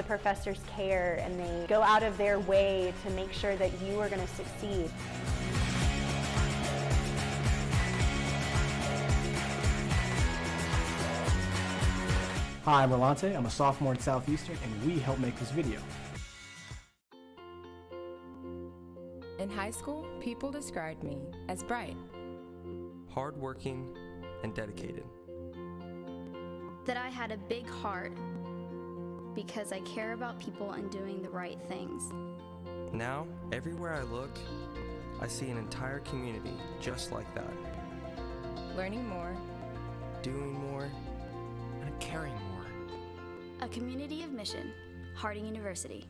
the professors care and they go out of their way to make sure that you are going to succeed. Hi, I'm Rolante. I'm a sophomore at Southeastern, and we help make this video. In high school, people described me as bright, hardworking, and dedicated. That I had a big heart because I care about people and doing the right things. Now, everywhere I look, I see an entire community just like that. learning more, Doing more, and caring more. A community of mission, Harding University.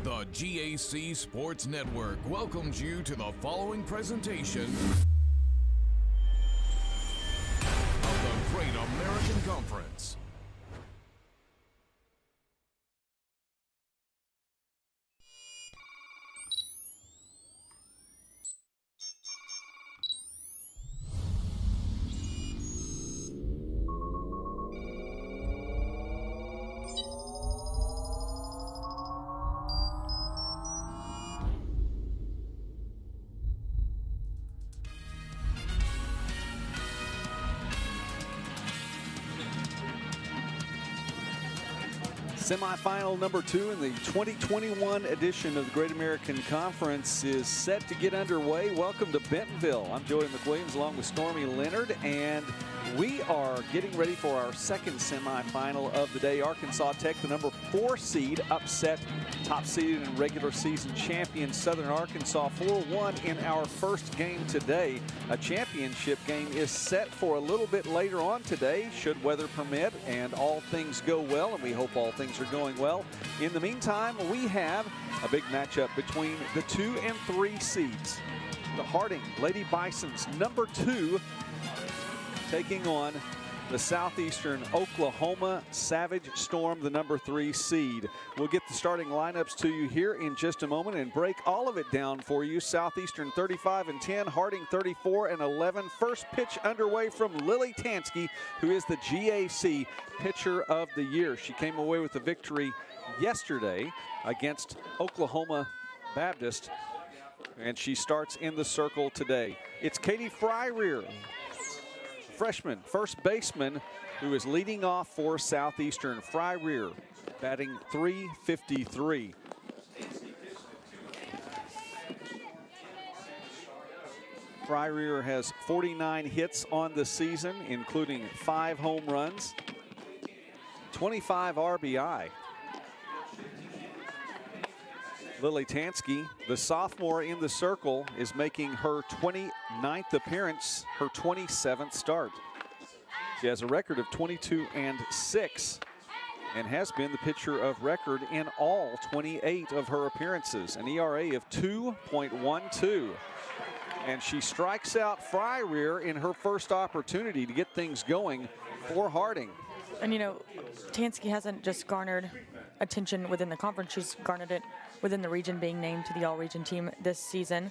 The GAC Sports Network welcomes you to the following presentation of the Great American Conference. Semifinal number 2 in the 2021 edition of the Great American Conference is set to get underway. Welcome to Bentonville. I'm Joey McWilliams along with Stormy Leonard, and we are getting ready for our second semifinal of the day. Arkansas Tech, the number 4 seed, upset top seeded and regular season champion Southern Arkansas 4-1 in our first game today. A championship game is set for a little bit later on today, should weather permit and all things go well, and we hope all things are going well. In the meantime, we have a big matchup between the 2 and 3 seeds. The Harding Lady Bisons, number 2, taking on the Southeastern Oklahoma Savage Storm, the number 3 seed. We'll get the starting lineups to you here in just a moment and break all of it down for you. Southeastern 35-10, Harding 34-11. First pitch underway from Lily Tansky, who is the GAC Pitcher of the Year. She came away with a victory yesterday against Oklahoma Baptist, and she starts in the circle today. It's Katie Fryrear, freshman first baseman, who is leading off for Southeastern. Fryrear batting .353. Fryrear has 49 hits on the season, including 5 home runs, 25 RBI. Lily Tansky, the sophomore in the circle, is making her 29th appearance, her 27th start. She has a record of 22-6 and has been the pitcher of record in all 28 of her appearances, an ERA of 2.12. And she strikes out Fryrear in her first opportunity to get things going for Harding. And you know, Tansky hasn't just garnered attention within the conference, she's garnered it within the region, being named to the all-region team this season.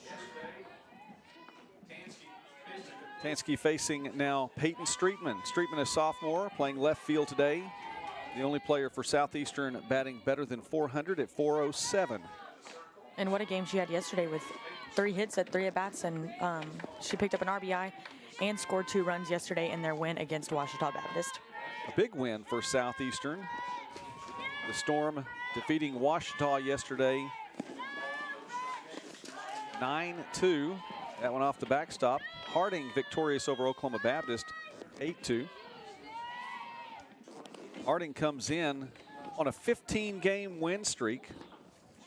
Tansky facing now Peyton Streetman. Streetman, a sophomore, playing left field today. The only player for Southeastern batting better than 400 at 407. And what a game she had yesterday with 3 hits at 3 at-bats, and she picked up an RBI and scored 2 runs yesterday in their win against Ouachita Baptist. A big win for Southeastern. The Storm defeating Ouachita yesterday 9-2. That one off the backstop. Harding victorious over Oklahoma Baptist 8-2. Harding comes in on a 15-game win streak.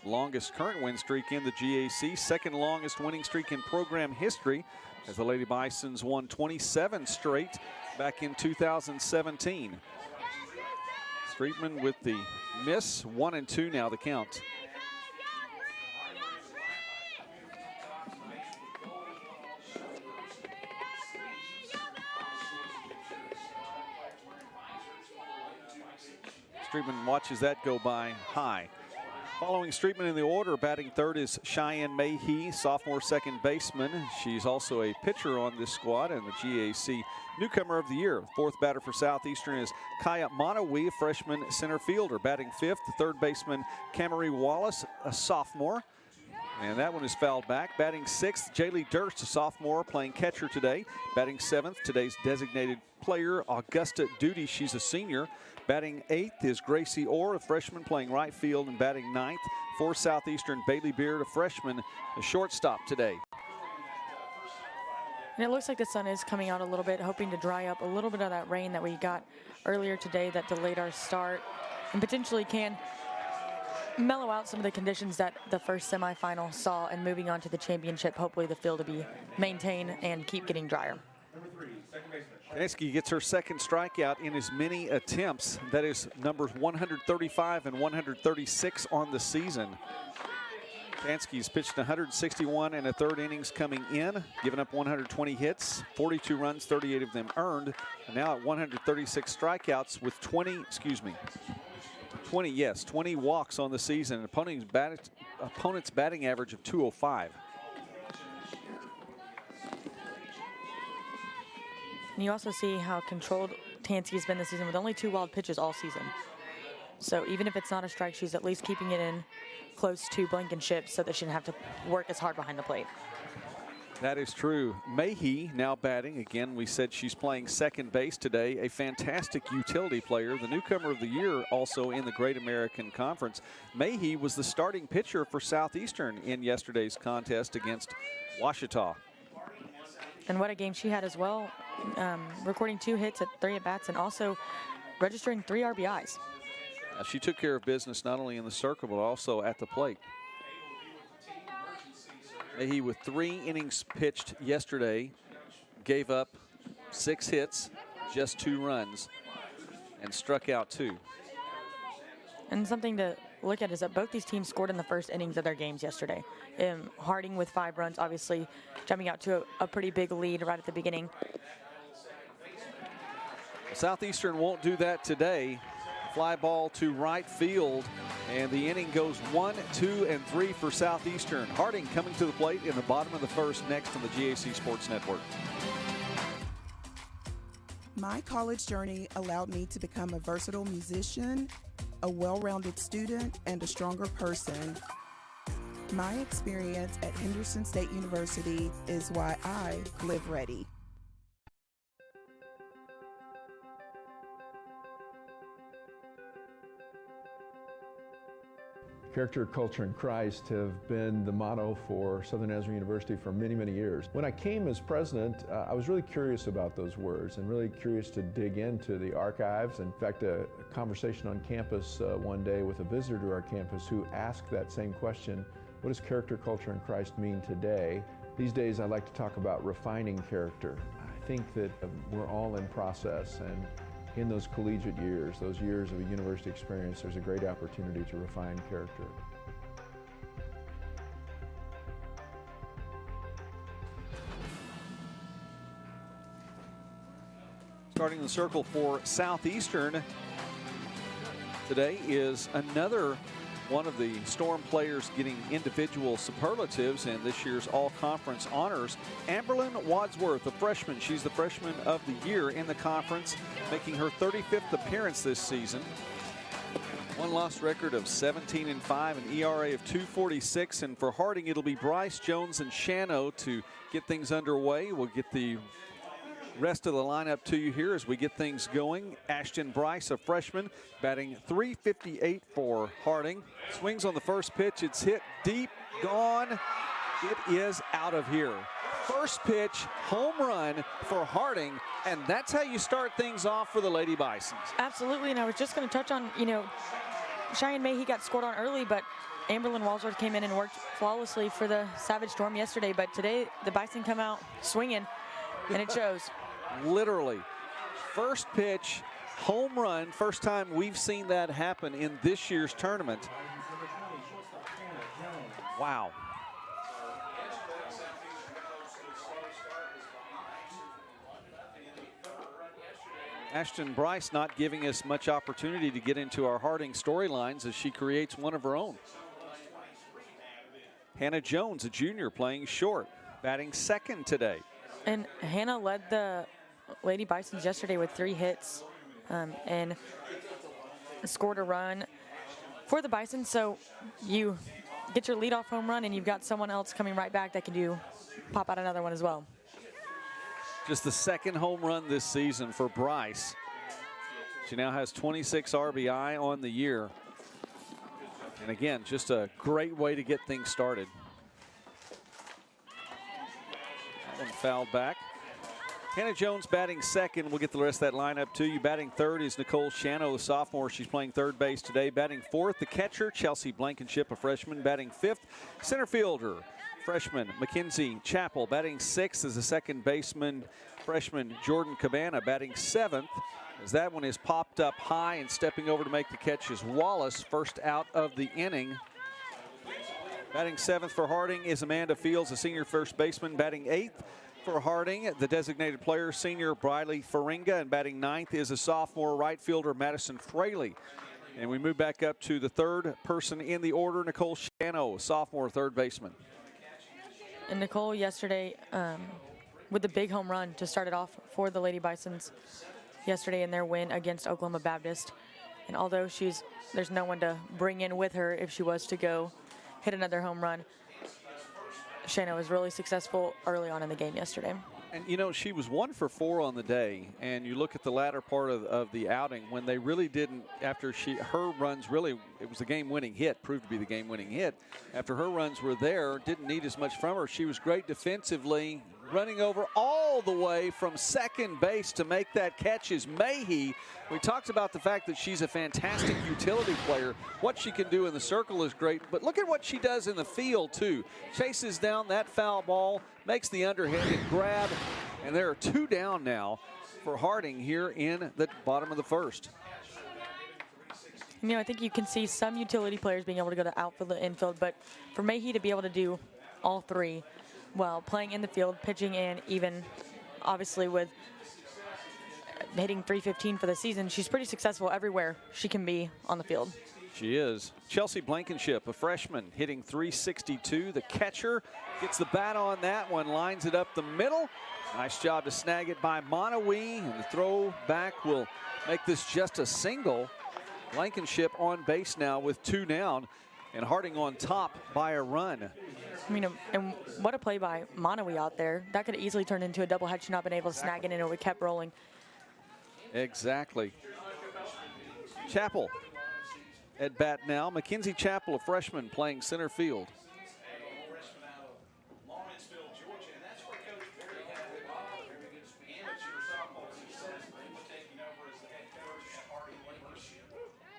Longest current win streak in the GAC. Second longest winning streak in program history. as the Lady Bisons won 27 straight back in 2017. Streetman with the miss, 1-2 now the count. Streetman watches that go by high. Following Streetman in the order, batting third is Cheyenne Mayhe, sophomore second baseman. She's also a pitcher on this squad and the GAC Newcomer of the Year. Fourth batter for Southeastern is Kaya Manawi, freshman center fielder. Batting fifth, third baseman Camry Wallace, a sophomore. And that one is fouled back. Batting sixth, Jaylee Durst, a sophomore, playing catcher today. Batting seventh, today's designated player, Augusta Duty. She's a senior. Batting eighth is Gracie Orr, a freshman, playing right field. And batting ninth for Southeastern, Bailey Beard, a freshman, a shortstop today. And it looks like the sun is coming out a little bit, hoping to dry up a little bit of that rain that we got earlier today that delayed our start and potentially can mellow out some of the conditions that the first semifinal saw, and moving on to the championship, hopefully the field will be maintained and keep getting drier. Tansky gets her second strikeout in as many attempts. That is numbers 135 and 136 on the season. Tansky's pitched 161 and a third innings coming in, giving up 120 hits, 42 runs, 38 of them earned, and now at 136 strikeouts with 20 walks on the season. Opponent's batting average of 205. And you also see how controlled Tansky's been this season with only 2 wild pitches all season. So even if it's not a strike, she's at least keeping it in close to Blankenship so that she doesn't have to work as hard behind the plate. That is true. Mayhe now batting. Again, we said she's playing second base today. A fantastic utility player. The Newcomer of the Year also in the Great American Conference. Mayhe was the starting pitcher for Southeastern in yesterday's contest against Ouachita. And what a game she had as well, recording 2 hits at 3 at-bats and also registering 3 RBIs. She took care of business not only in the circle but also at the plate. Mayhe with 3 innings pitched yesterday, gave up 6 hits, just 2 runs, and struck out 2. And something to look at is that both these teams scored in the first innings of their games yesterday. Harding with 5 runs, obviously jumping out to a pretty big lead right at the beginning. Southeastern won't do that today. Fly ball to right field, and the inning goes 1, 2, and 3 for Southeastern. Harding coming to the plate in the bottom of the first, next on the GAC Sports Network. My college journey allowed me to become a versatile musician, a well-rounded student, and a stronger person. My experience at Henderson State University is why I live ready. Character, culture, and Christ have been the motto for Southern Nazarene University for many, many years. When I came as president, I was really curious about those words and really curious to dig into the archives. In fact, a conversation on campus one day with a visitor to our campus who asked that same question: what does character, culture, and Christ mean today? These days, I like to talk about refining character. I think that we're all in process, and in those collegiate years, those years of a university experience, there's a great opportunity to refine character. Starting the circle for Southeastern today is another one of the Storm players getting individual superlatives in this year's all-conference honors. Amberlyn Wadsworth, a freshman. She's the freshman of the year in the conference, making her 35th appearance this season. One-loss record of 17-5, an ERA of 2.46. And for Harding, it'll be Bryce, Jones, and Shano to get things underway. We'll get the rest of the lineup to you here as we get things going. Ashton Bryce, a freshman, batting .358 for Harding. Swings on the first pitch. It's hit deep, gone. It is out of here. First pitch, home run for Harding, and that's how you start things off for the Lady Bisons. Absolutely, and I was just going to touch on, Cheyenne Mayhe got scored on early, but Amberlyn Walsworth came in and worked flawlessly for the Savage Storm yesterday, but today the Bison come out swinging, and it shows. Literally, first pitch, home run, first time we've seen that happen in this year's tournament. Wow. Ashton Bryce not giving us much opportunity to get into our Harding storylines as she creates one of her own. Hannah Jones, a junior, playing short, batting second today. And Hannah led the Lady Bisons yesterday with 3 hits and scored a run for the Bison. So you get your leadoff home run and you've got someone else coming right back that can pop out another one as well. Just the second home run this season for Bryce. She now has 26 RBI on the year. And again, just a great way to get things started. That one fouled back. Hannah Jones batting second. We'll get the rest of that lineup to you. Batting third is Nicole Shano, the sophomore. She's playing third base today. Batting fourth, the catcher, Chelsea Blankenship, a freshman. Batting fifth, center fielder, freshman Mackenzie Chappell. Batting sixth is the second baseman, freshman Jordan Cabana. Batting seventh, as that one is popped up high, and stepping over to make the catch is Wallace, first out of the inning. Batting seventh for Harding is Amanda Fields, a senior first baseman. Batting eighth for Harding, the designated player, senior Briley Faringa. And batting ninth is a sophomore right fielder, Madison Fraley. And we move back up to the third person in the order, Nicole Shano, sophomore third baseman. And Nicole yesterday with the big home run to start it off for the Lady Bisons yesterday in their win against Oklahoma Baptist. And although there's no one to bring in with her if she was to go hit another home run, Shana was really successful early on in the game yesterday. And, you know, she was 1 for 4 on the day. And you look at the latter part of the outing when they really didn't, after her runs really, it was the game-winning hit, proved to be the game-winning hit. After her runs were there, didn't need as much from her. She was great defensively, running over all the way from second base to make that catch is Mayhe. We talked about the fact that she's a fantastic utility player. What she can do in the circle is great, but look at what she does in the field, too. Chases down that foul ball, makes the underhanded grab, and there are 2 down now for Harding here in the bottom of the first. You know, I think you can see some utility players being able to go to outfield and infield, but for Mayhe to be able to do all 3 while playing in the field, pitching, and even obviously with hitting .315 for the season, she's pretty successful everywhere she can be on the field. She is. Chelsea Blankenship, a freshman, hitting .362. The catcher gets the bat on that one, lines it up the middle. Nice job to snag it by Monowee, and the throw back will make this just a single. Blankenship on base now with 2 down, and Harding on top by a run. I mean, and what a play by Monowee out there. That could have easily turned into a double had she not been able to snag it, and it would kept rolling. Exactly. Chappell at bat now. Mackenzie Chappell, a freshman, playing center field.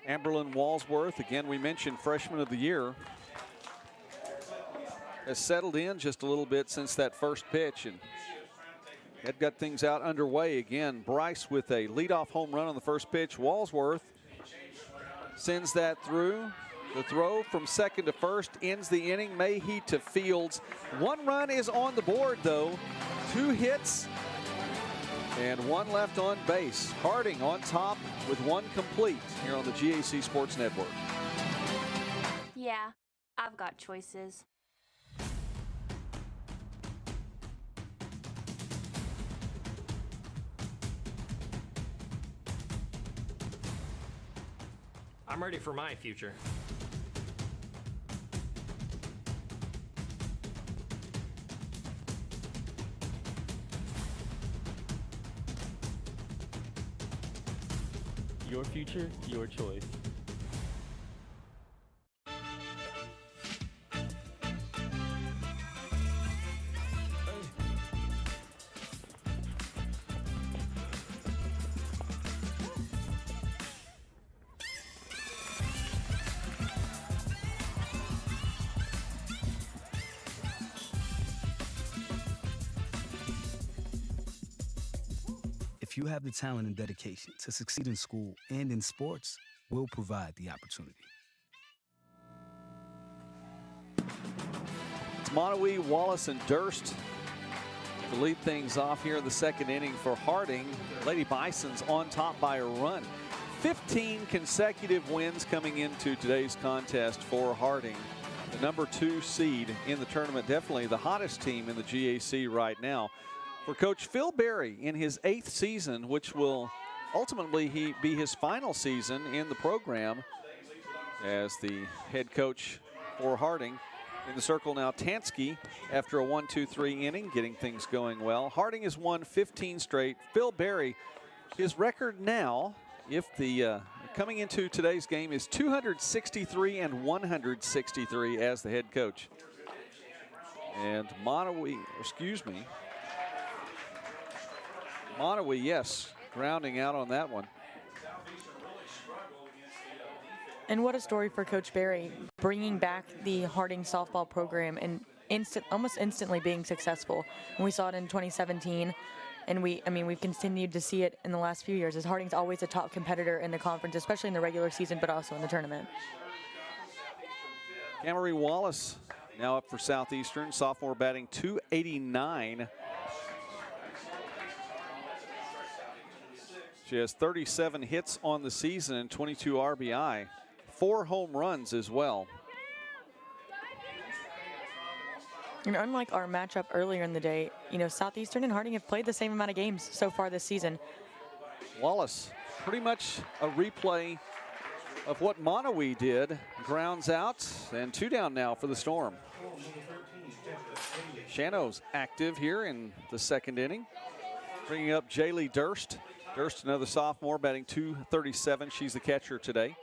Amberlyn Walsworth, again, we mentioned freshman of the year, has settled in just a little bit since that first pitch and had got things out underway again. Bryce with a leadoff home run on the first pitch. Walsworth sends that through. The throw from second to first ends the inning. Mayhe to Fields. 1 run is on the board, though. 2 hits and 1 left on base. Harding on top with 1 complete here on the GAC Sports Network. Yeah, I've got choices. I'm ready for my future. Your future, your choice. If you have the talent and dedication to succeed in school and in sports, we'll provide the opportunity. It's Monowee, Wallace, and Durst to lead things off here in the second inning for Harding. Lady Bison's on top by a run. 15 consecutive wins coming into today's contest for Harding. The #2 seed in the tournament, definitely the hottest team in the GAC right now. For Coach Phil Berry in his 8th season, which will ultimately be his final season in the program as the head coach for Harding. In the circle now, Tansky, after a 1-2-3 inning, getting things going well. Harding has won 15 straight. Phil Berry, his record now, if the coming into today's game, is 263 and 163 as the head coach. And Monowee, yes, grounding out on that one. And what a story for Coach Berry, bringing back the Harding softball program and almost instantly being successful. And we saw it in 2017, and we've continued to see it in the last few years, as Harding's always a top competitor in the conference, especially in the regular season, but also in the tournament. Camry Wallace now up for Southeastern, sophomore, batting .289. She has 37 hits on the season and 22 RBI. 4 home runs as well. And unlike our matchup earlier in the day, Southeastern and Harding have played the same amount of games so far this season. Wallace, pretty much a replay of what Monowee did. Grounds out, and 2 down now for the Storm. Shano's active here in the second inning. Bringing up Jaylee Durst. Durst, another sophomore, batting .237. She's the catcher today.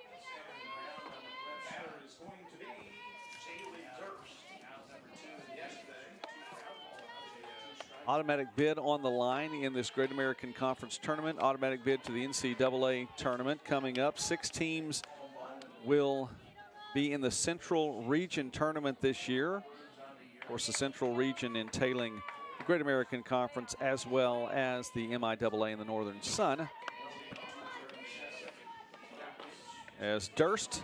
Automatic bid on the line in this Great American Conference tournament. Automatic bid to the NCAA tournament coming up. 6 teams will be in the Central Region tournament this year. Of course, the Central Region entailing the Great American Conference as well as the MIAA and the Northern Sun. As Durst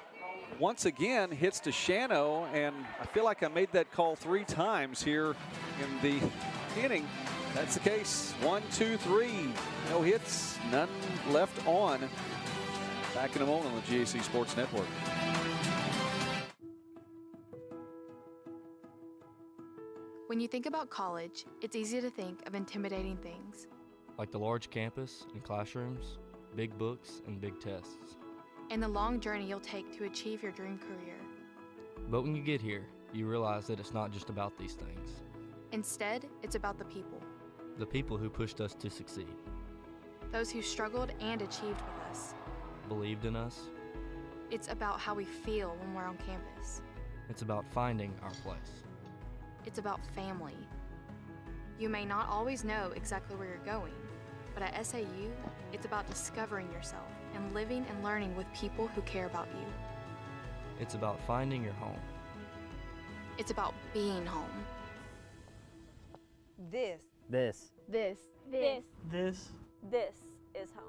once again hits to Shano, and I feel like I made that call 3 times here in the inning. That's the case. 1, 2, 3. No hits, none left on. Back in a moment on the GAC Sports Network. When you think about college, it's easy to think of intimidating things. Like the large campus and classrooms, big books, and big tests. And the long journey you'll take to achieve your dream career. But when you get here, you realize that it's not just about these things. Instead, it's about the people. The people who pushed us to succeed. Those who struggled and achieved with us. Believed in us. It's about how we feel when we're on campus. It's about finding our place. It's about family. You may not always know exactly where you're going, but at SAU, it's about discovering yourself and living and learning with people who care about you. It's about finding your home. It's about being home. This is home.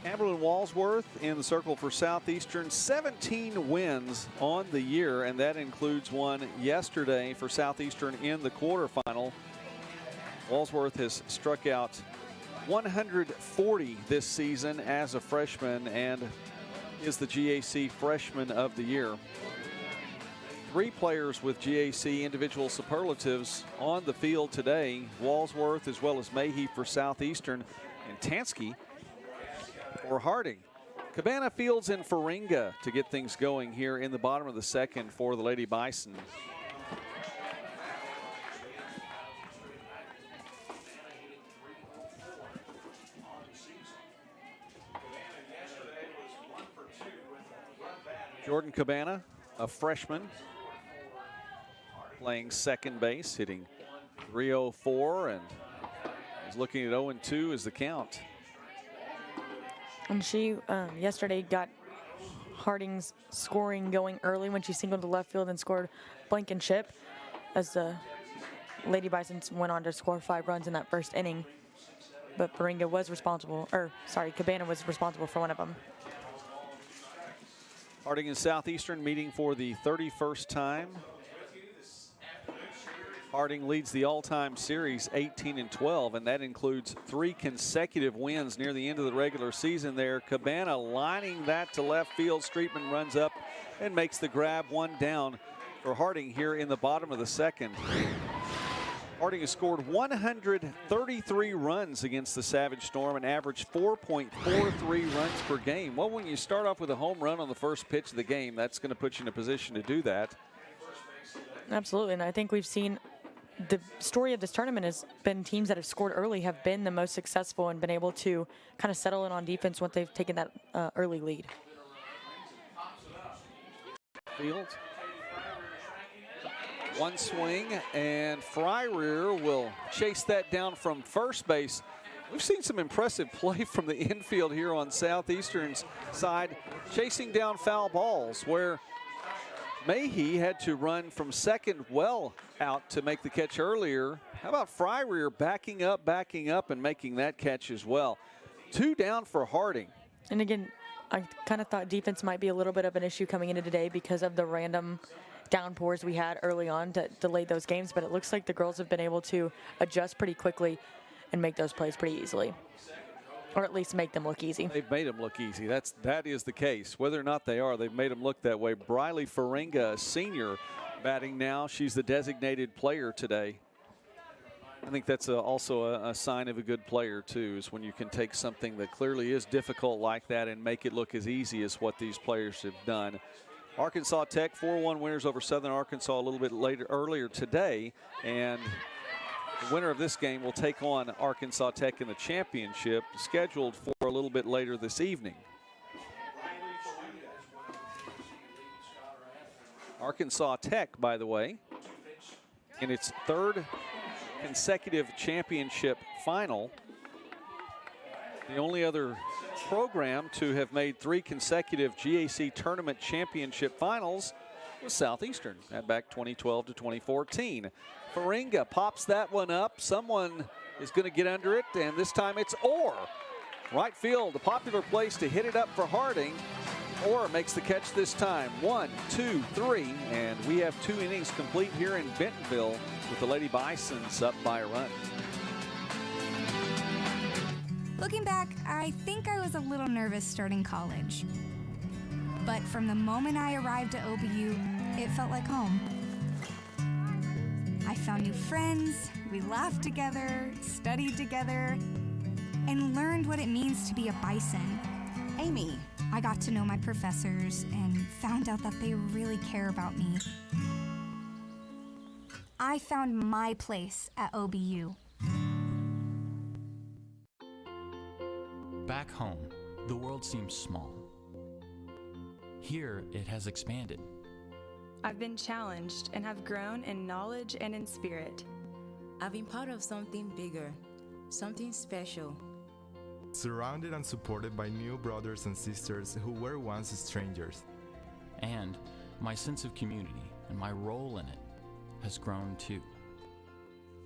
Amberlyn Walsworth in the circle for Southeastern. 17 wins on the year, and that includes one yesterday for Southeastern in the quarterfinal. Walsworth has struck out 140 this season as a freshman and is the GAC Freshman of the Year. 3 players with GAC individual superlatives on the field today. Walsworth as well as Mayhew for Southeastern, and Tansky for Harding. Cabana Fields and Faringa to get things going here in the bottom of the second for the Lady Bison. Jordan Cabana, a freshman, playing second base, hitting .304, and is looking at 0-2 as the count. And she yesterday got Harding's scoring going early when she singled to left field and scored Blankenship, as the Lady Bisons went on to score 5 runs in that first inning. But Cabana was responsible for one of them. Harding and Southeastern meeting for the 31st time. Harding leads the all-time series 18-12, and that includes 3 consecutive wins near the end of the regular season there. Cabana lining that to left field. Streetman runs up and makes the grab, 1 down for Harding here in the bottom of the second. Harding has scored 133 runs against the Savage Storm and averaged 4.43 runs per game. Well, when you start off with a home run on the first pitch of the game, that's going to put you in a position to do that. Absolutely, and I think we've seen the story of this tournament has been teams that have scored early have been the most successful and been able to kind of settle in on defense once they've taken that early lead. Fields. 1 swing, and Fryrear will chase that down from first base. We've seen some impressive play from the infield here on Southeastern's side, chasing down foul balls where Mahey had to run from second well out to make the catch earlier. How about Fryrear backing up and making that catch as well? 2 down for Harding. And again, I kind of thought defense might be a little bit of an issue coming into today because of the random downpours we had early on that delayed those games, but it looks like the girls have been able to adjust pretty quickly and make those plays pretty easily. Or at least make them look easy. They've made them look easy. That is the case. Whether or not they are, they've made them look that way. Briley Faringa, a senior, batting now. She's the designated player today. I think that's also a sign of a good player, too, is when you can take something that clearly is difficult like that and make it look as easy as what these players have done. Arkansas Tech 4-1 winners over Southern Arkansas a little bit earlier today, and the winner of this game will take on Arkansas Tech in the championship, scheduled for a little bit later this evening. Arkansas Tech, by the way, in its 3rd consecutive championship final. The only other program to have made 3 consecutive GAC tournament championship finals was Southeastern back 2012 to 2014. Faringa pops that one up. Someone is going to get under it, and this time it's Orr. Right field, the popular place to hit it up for Harding. Orr makes the catch this time. 1, 2, 3, and we have 2 innings complete here in Bentonville with the Lady Bisons up by a run. Looking back, I think I was a little nervous starting college. But from the moment I arrived at OBU, it felt like home. I found new friends, we laughed together, studied together, and learned what it means to be a Bison. Amy. I got to know my professors and found out that they really care about me. I found my place at OBU. Back home, the world seems small. Here, it has expanded. I've been challenged and have grown in knowledge and in spirit. I've been part of something bigger, something special. Surrounded and supported by new brothers and sisters who were once strangers. And my sense of community and my role in it has grown too.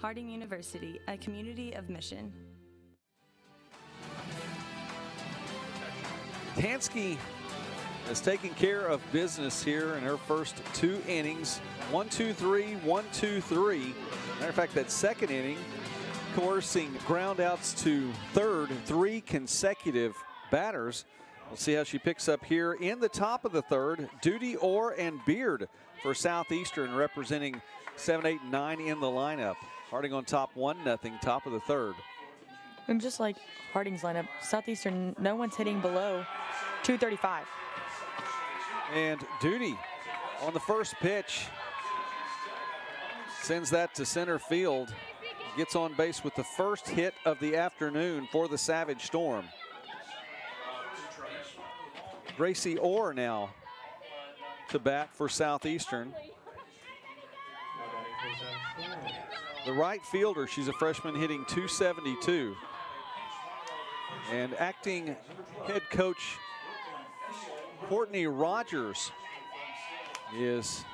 Harding University, a community of mission. Tansky has taken care of business here in her first 2 innings. 1-2-3, 1-2-3. Matter of fact, that second inning, coercing groundouts to third, 3 consecutive batters. We'll see how she picks up here in the top of the third. Duty, Orr, and Beard for Southeastern, representing 7, 8, 9 in the lineup. Harding on top 1-0, top of the third. And just like Harding's lineup, Southeastern, no one's hitting below 235. And Duty on the first pitch sends that to center field. Gets on base with the first hit of the afternoon for the Savage Storm. Gracie Orr now to bat for Southeastern. The right fielder, she's a freshman, hitting .272. And acting head coach Courtney Rogers is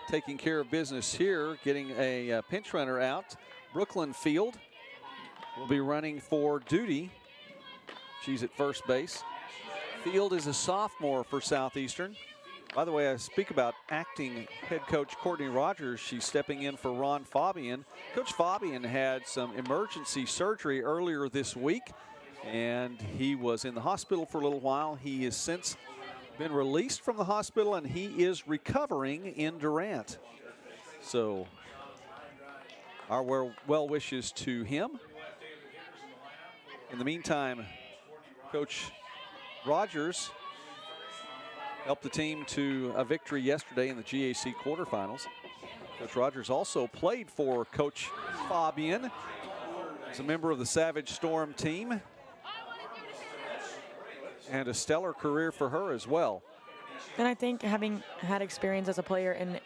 taking care of business here, getting a pinch runner out. Brooklyn Field will be running for duty. She's at first base. Field is a sophomore for Southeastern. By the way, I speak about acting head coach Courtney Rogers. She's stepping in for Ron Fabian. Coach Fabian had some emergency surgery earlier this week, and he was in the hospital for a little while. He has since been released from the hospital, and he is recovering in Durant. So our well wishes to him. In the meantime, Coach Rogers helped the team to a victory yesterday in the GAC quarterfinals. Coach Rogers also played for Coach Fabian. He's a member of the Savage Storm team. And a stellar career for her as well. And I think having had experience as a player and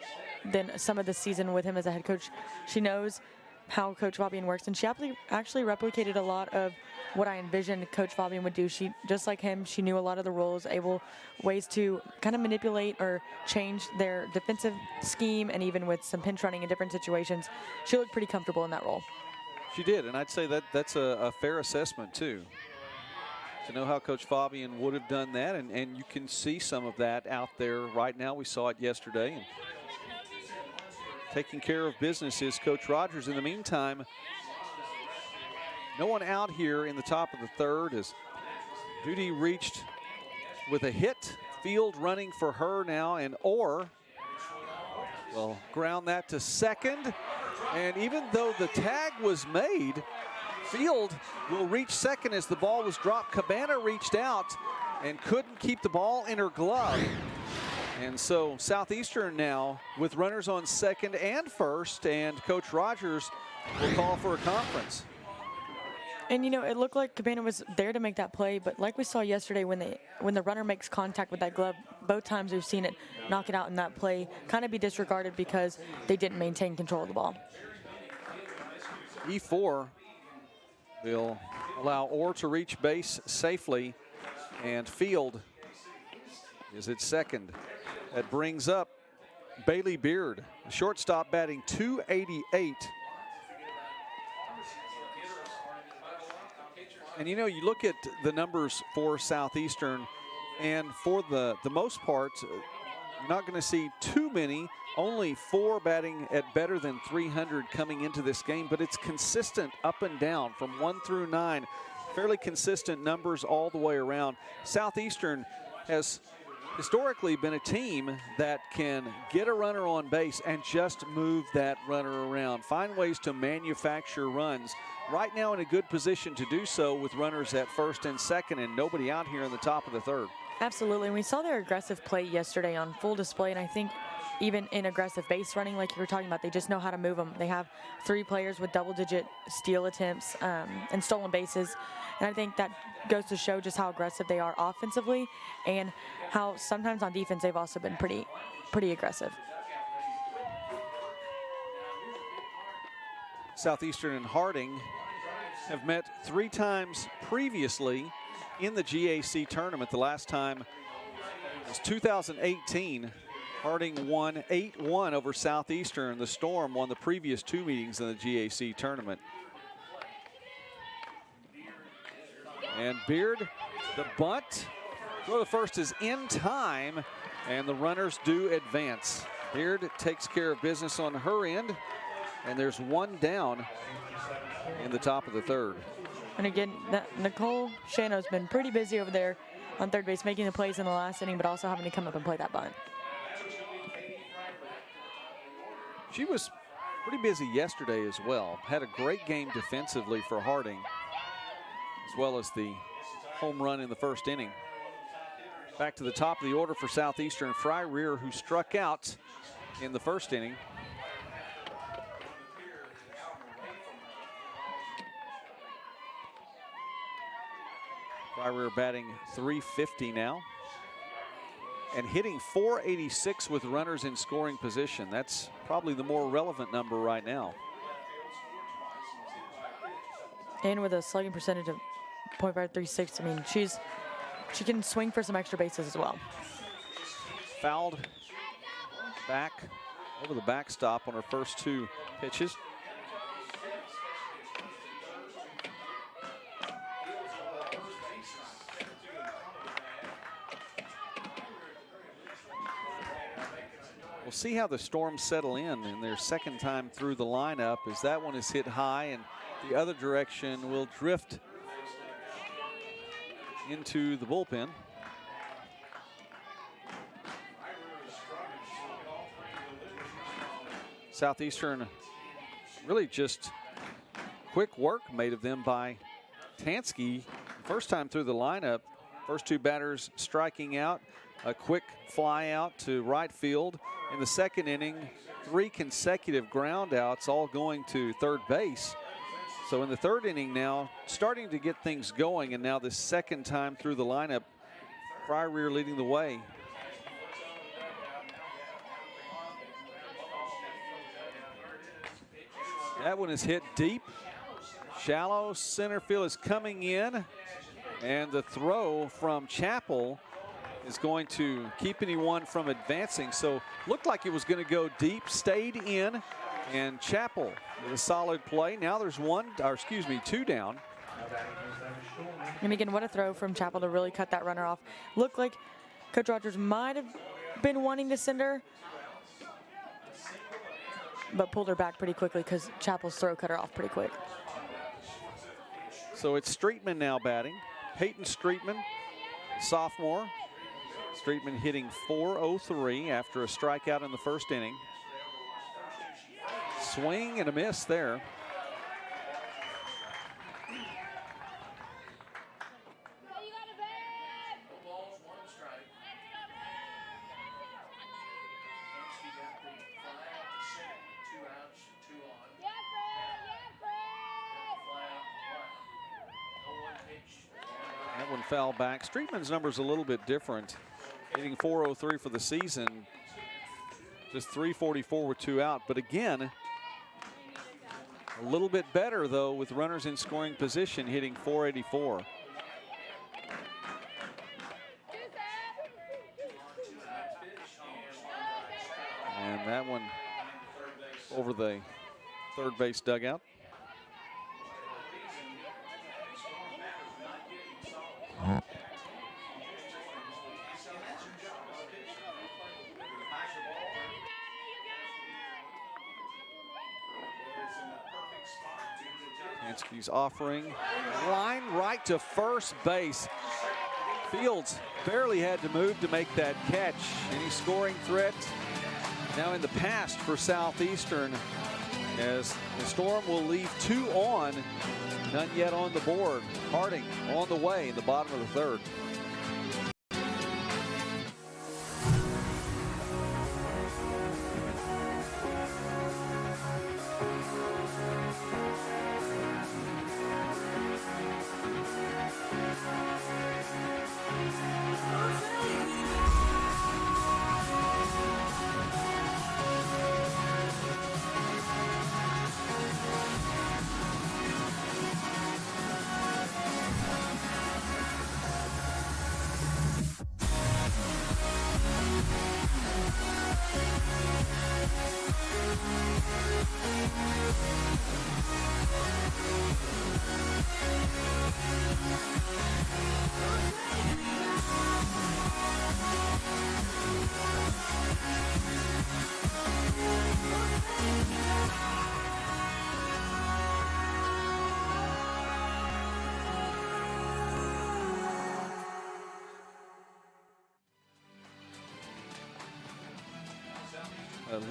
then some of the season with him as a head coach, she knows how Coach Fabian works, and she actually replicated a lot of what I envisioned Coach Fabian would do. She, just like him, she knew a lot of the roles, ways to kind of manipulate or change their defensive scheme, and even with some pinch running in different situations, she looked pretty comfortable in that role. She did, and I'd say that that's a fair assessment too. To know how Coach Fabian would have done that, and you can see some of that out there right now. We saw it yesterday. And taking care of business is Coach Rogers. In the meantime, no one out here in the top of the third as Duty reached with a hit. Field running for her now, and Orr will ground that to second. And even though the tag was made, Field will reach second as the ball was dropped. Cabana reached out and couldn't keep the ball in her glove. And so Southeastern now with runners on second and first, and Coach Rogers will call for a conference. And you know, it looked like Cabana was there to make that play, but like we saw yesterday, when the runner makes contact with that glove, both times we've seen it knock it out in that play kind of be disregarded because they didn't maintain control of the ball. E4 will allow Orr to reach base safely, and Field is at second. That brings up Bailey Beard, shortstop, batting .288. And you know, you look at the numbers for Southeastern, and for the most part, you're not going to see too many. Only 4 batting at better than 300 coming into this game, but it's consistent up and down from 1 through 9. Fairly consistent numbers all the way around. Southeastern has historically been a team that can get a runner on base and just move that runner around, find ways to manufacture runs. Right now in a good position to do so with runners at first and second and nobody out here in the top of the third. Absolutely. We saw their aggressive play yesterday on full display, and I think even in aggressive base running, like you were talking about, they just know how to move them. They have 3 players with double-digit steal attempts and stolen bases, and I think that goes to show just how aggressive they are offensively and how sometimes on defense they've also been pretty aggressive. Southeastern and Harding have met 3 times previously in the GAC tournament. The last time was 2018. Harding won 8-1 over Southeastern. The Storm won the previous 2 meetings in the GAC tournament. And Beard, the bunt. Throw to first is in time, and the runners do advance. Beard takes care of business on her end, and there's 1 down in the top of the third. And again, Nicole Shano's been pretty busy over there on third base, making the plays in the last inning, but also having to come up and play that bunt. She was pretty busy yesterday as well. Had a great game defensively for Harding, as well as the home run in the first inning. Back to the top of the order for Southeastern, Fry-Rear, who struck out in the first inning. Fry-Rear batting .350 now, and hitting .486 with runners in scoring position. That's probably the more relevant number right now. And with a slugging percentage of .536, I mean, she can swing for some extra bases as well. fouled back over the backstop on her first 2 pitches. We'll see how the Storm settle in their second time through the lineup, as that one is hit high and the other direction will drift into the bullpen. Southeastern really just quick work made of them by Tansky. First time through the lineup, first 2 batters striking out, a quick fly out to right field. In the second inning, 3 consecutive ground outs, all going to third base. So in the third inning now, starting to get things going, and now the second time through the lineup, Fryrear leading the way. That one is hit deep. Shallow center field is coming in, and the throw from Chappell is going to keep anyone from advancing. So looked like it was going to go deep, stayed in, and Chappell with a solid play. Now there's 2 down. And again, what a throw from Chappell to really cut that runner off. Looked like Coach Rogers might have been wanting to send her, but pulled her back pretty quickly because Chappell's throw cut her off pretty quick. So it's Streetman now batting. Peyton Streetman, sophomore. Streetman hitting .403 after a strikeout in the first inning. Swing and a miss there. That one foul back. Streetman's number's a little bit different. Hitting .403 for the season. Just .344 with 2 out. But again, a little bit better though with runners in scoring position, hitting .484. And that one over the third base dugout. Tansky's offering, line right to first base. Fields barely had to move to make that catch. Any scoring threat now in the past for Southeastern, as the Storm will leave 2 on, none yet on the board. Harding on the way in the bottom of the third.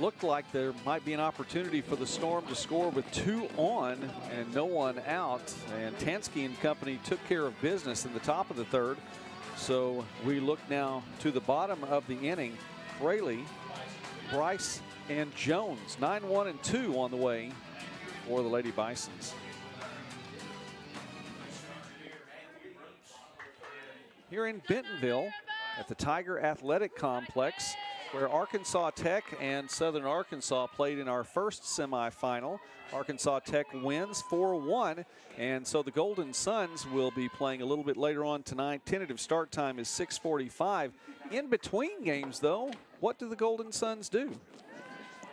Looked like there might be an opportunity for the Storm to score with 2 on and no one out. And Tansky and company took care of business in the top of the third. So we look now to the bottom of the inning. Fraley, Bryce, and Jones. 9-1 and 2 on the way for the Lady Bisons. Here in Bentonville at the Tiger Athletic Complex, where Arkansas Tech and Southern Arkansas played in our first semifinal. Arkansas Tech wins 4-1, and so the Golden Suns will be playing a little bit later on tonight. Tentative start time is 6:45. In between games, though, what do the Golden Suns do?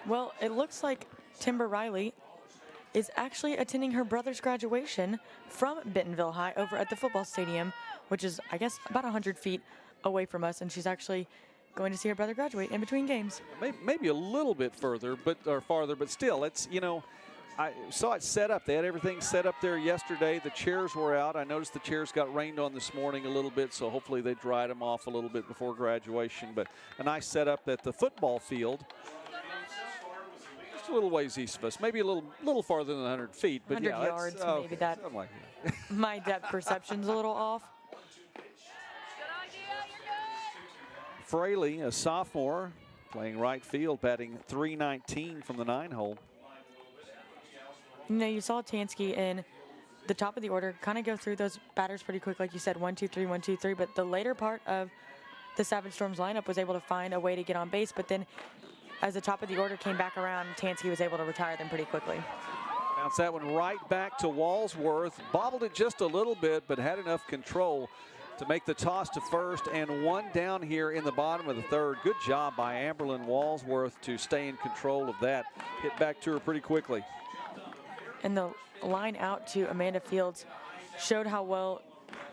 Well, it looks like Timber Riley is actually attending her brother's graduation from Bentonville High over at the football stadium, which is, I guess, about 100 feet away from us, and she's actually going to see her brother graduate in between games. Maybe a little bit further, or farther, but still, it's, you know, I saw it set up. They had everything set up there yesterday. The chairs were out. I noticed the chairs got rained on this morning a little bit, so hopefully they dried them off a little bit before graduation. But a nice setup at the football field. Just a little ways east of us, maybe a little farther than 100 feet. But 100 yeah, yards, okay, maybe that. Something like that. My depth perception's a little off. Fraley, a sophomore, playing right field, batting .319 from the 9-hole. You know, you saw Tansky in the top of the order kind of go through those batters pretty quick, like you said, 1, 2, 3, 1, 2, 3. But the later part of the Savage Storm's lineup was able to find a way to get on base. But then as the top of the order came back around, Tansky was able to retire them pretty quickly. Bounce that one right back to Walsworth. Bobbled it just a little bit, but had enough control to make the toss to first, and one down here in the bottom of the third. Good job by Amberlyn Walsworth to stay in control of that. Hit back to her pretty quickly. And the line out to Amanda Fields showed how well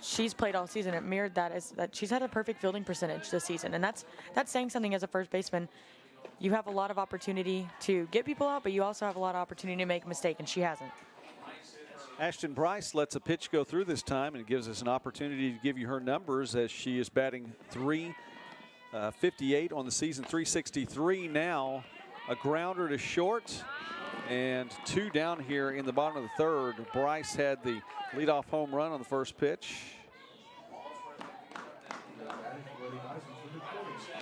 she's played all season. It mirrored that, as that she's had a perfect fielding percentage this season, and that's saying something as a first baseman. You have a lot of opportunity to get people out, but you also have a lot of opportunity to make a mistake, and she hasn't. Ashton Bryce lets a pitch go through this time and gives us an opportunity to give you her numbers, as she is batting .358 on the season, .363 now. A grounder to short and 2 down here in the bottom of the third. Bryce had the leadoff home run on the first pitch.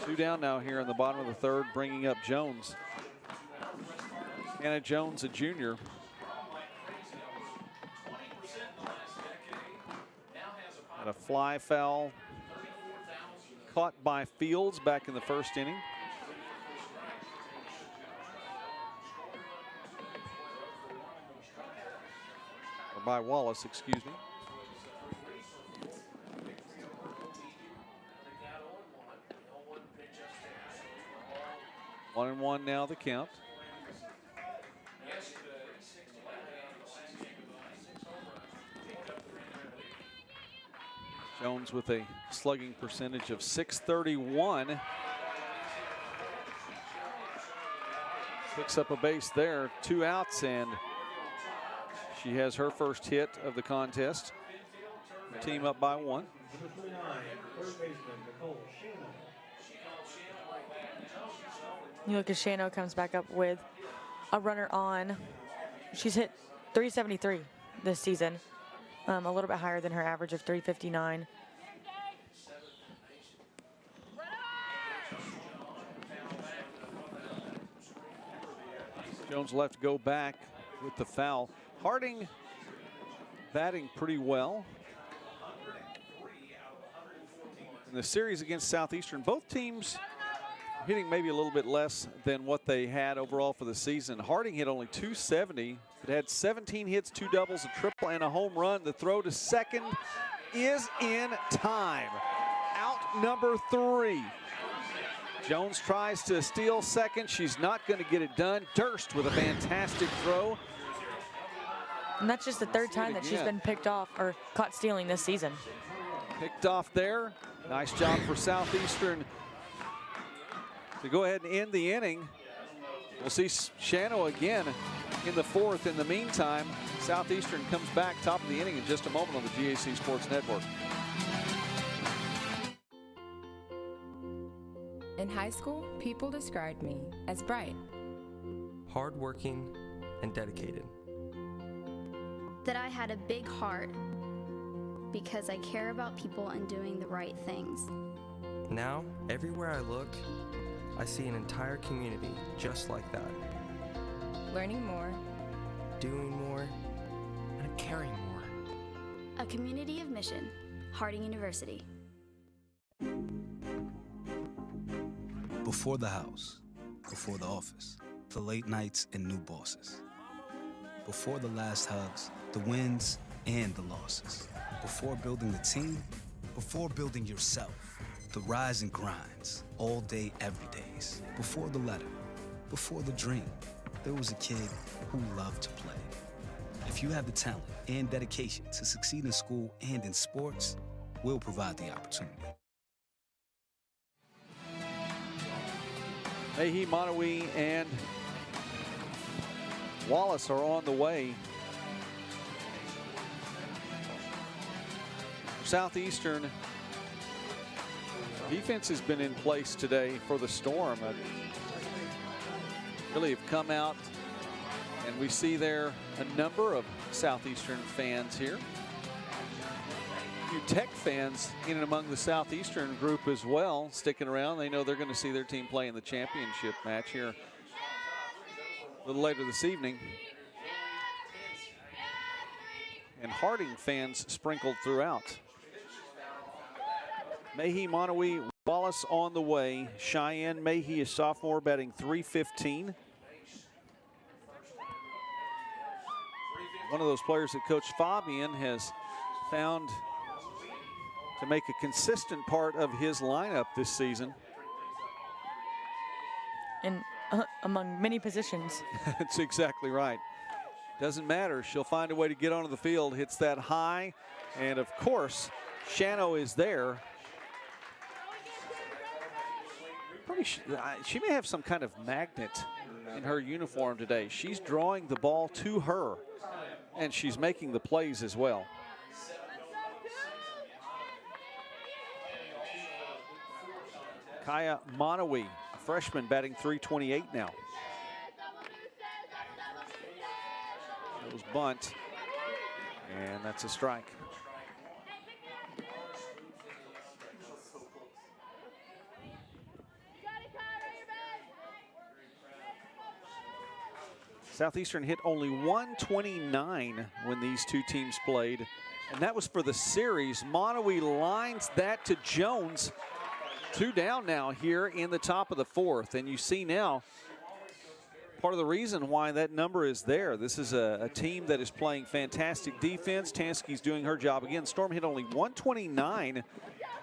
2 down now here in the bottom of the third, bringing up Jones. Hannah Jones, a junior. Had a fly foul caught by Fields back in the first inning. Or by Wallace, excuse me. 1-1 now the count. Jones with a slugging percentage of .631. Picks up a base there, 2 outs, and she has her first hit of the contest. The team up by 1. You look as Shano comes back up with a runner on. She's hit .373 this season, a little bit higher than her average of .359. Jones left go back with the foul. Harding batting pretty well. In the series against Southeastern, both teams hitting maybe a little bit less than what they had overall for the season. Harding hit only .270, but had 17 hits, 2 doubles, a triple, and a home run. The throw to second is in time. Out number 3. Jones tries to steal second. She's not going to get it done. Durst with a fantastic throw. And that's just the third time that she's been picked off or caught stealing this season. Picked off there. Nice job for Southeastern to go ahead and end the inning. We'll see Shano again in the 4th. In the meantime, Southeastern comes back top of the inning in just a moment on the GAC Sports Network. In high school, people described me as bright, hardworking, and dedicated. That I had a big heart because I care about people and doing the right things. Now, everywhere I look, I see an entire community just like that. Learning more, doing more, and caring more. A community of mission, Harding University. Before the house, before the office, the late nights and new bosses. Before the last hugs, the wins and the losses. Before building the team, before building yourself. The rise and grinds, all day, every days. Before the letter, before the dream, there was a kid who loved to play. If you have the talent and dedication to succeed in school and in sports, we'll provide the opportunity. Mayhe, Monowee, and Wallace are on the way. Southeastern defense has been in place today for the Storm. Really have come out, and we see there a number of Southeastern fans here. A few Tech fans in and among the Southeastern group as well, sticking around. They know they're going to see their team play in the championship match here a little later this evening. And Harding fans sprinkled throughout. Mayhe, Monowee, Wallace on the way. Cheyenne Mayhe is sophomore, batting .315. One of those players that Coach Fabian has found to make a consistent part of his lineup this season. And among many positions. That's exactly right. Doesn't matter. She'll find a way to get onto the field. Hits that high. And of course, Shano is there. She may have some kind of magnet in her uniform today. She's drawing the ball to her, and she's making the plays as well. Kaya Monowee, freshman, batting .328 now. It was bunt, and that's a strike. Southeastern hit only 129 when these two teams played, and that was for the series. Monowee lines that to Jones. 2 down now here in the top of the 4th, and you see now part of the reason why that number is there. This is a team that is playing fantastic defense. Tansky's doing her job again. Storm hit only 129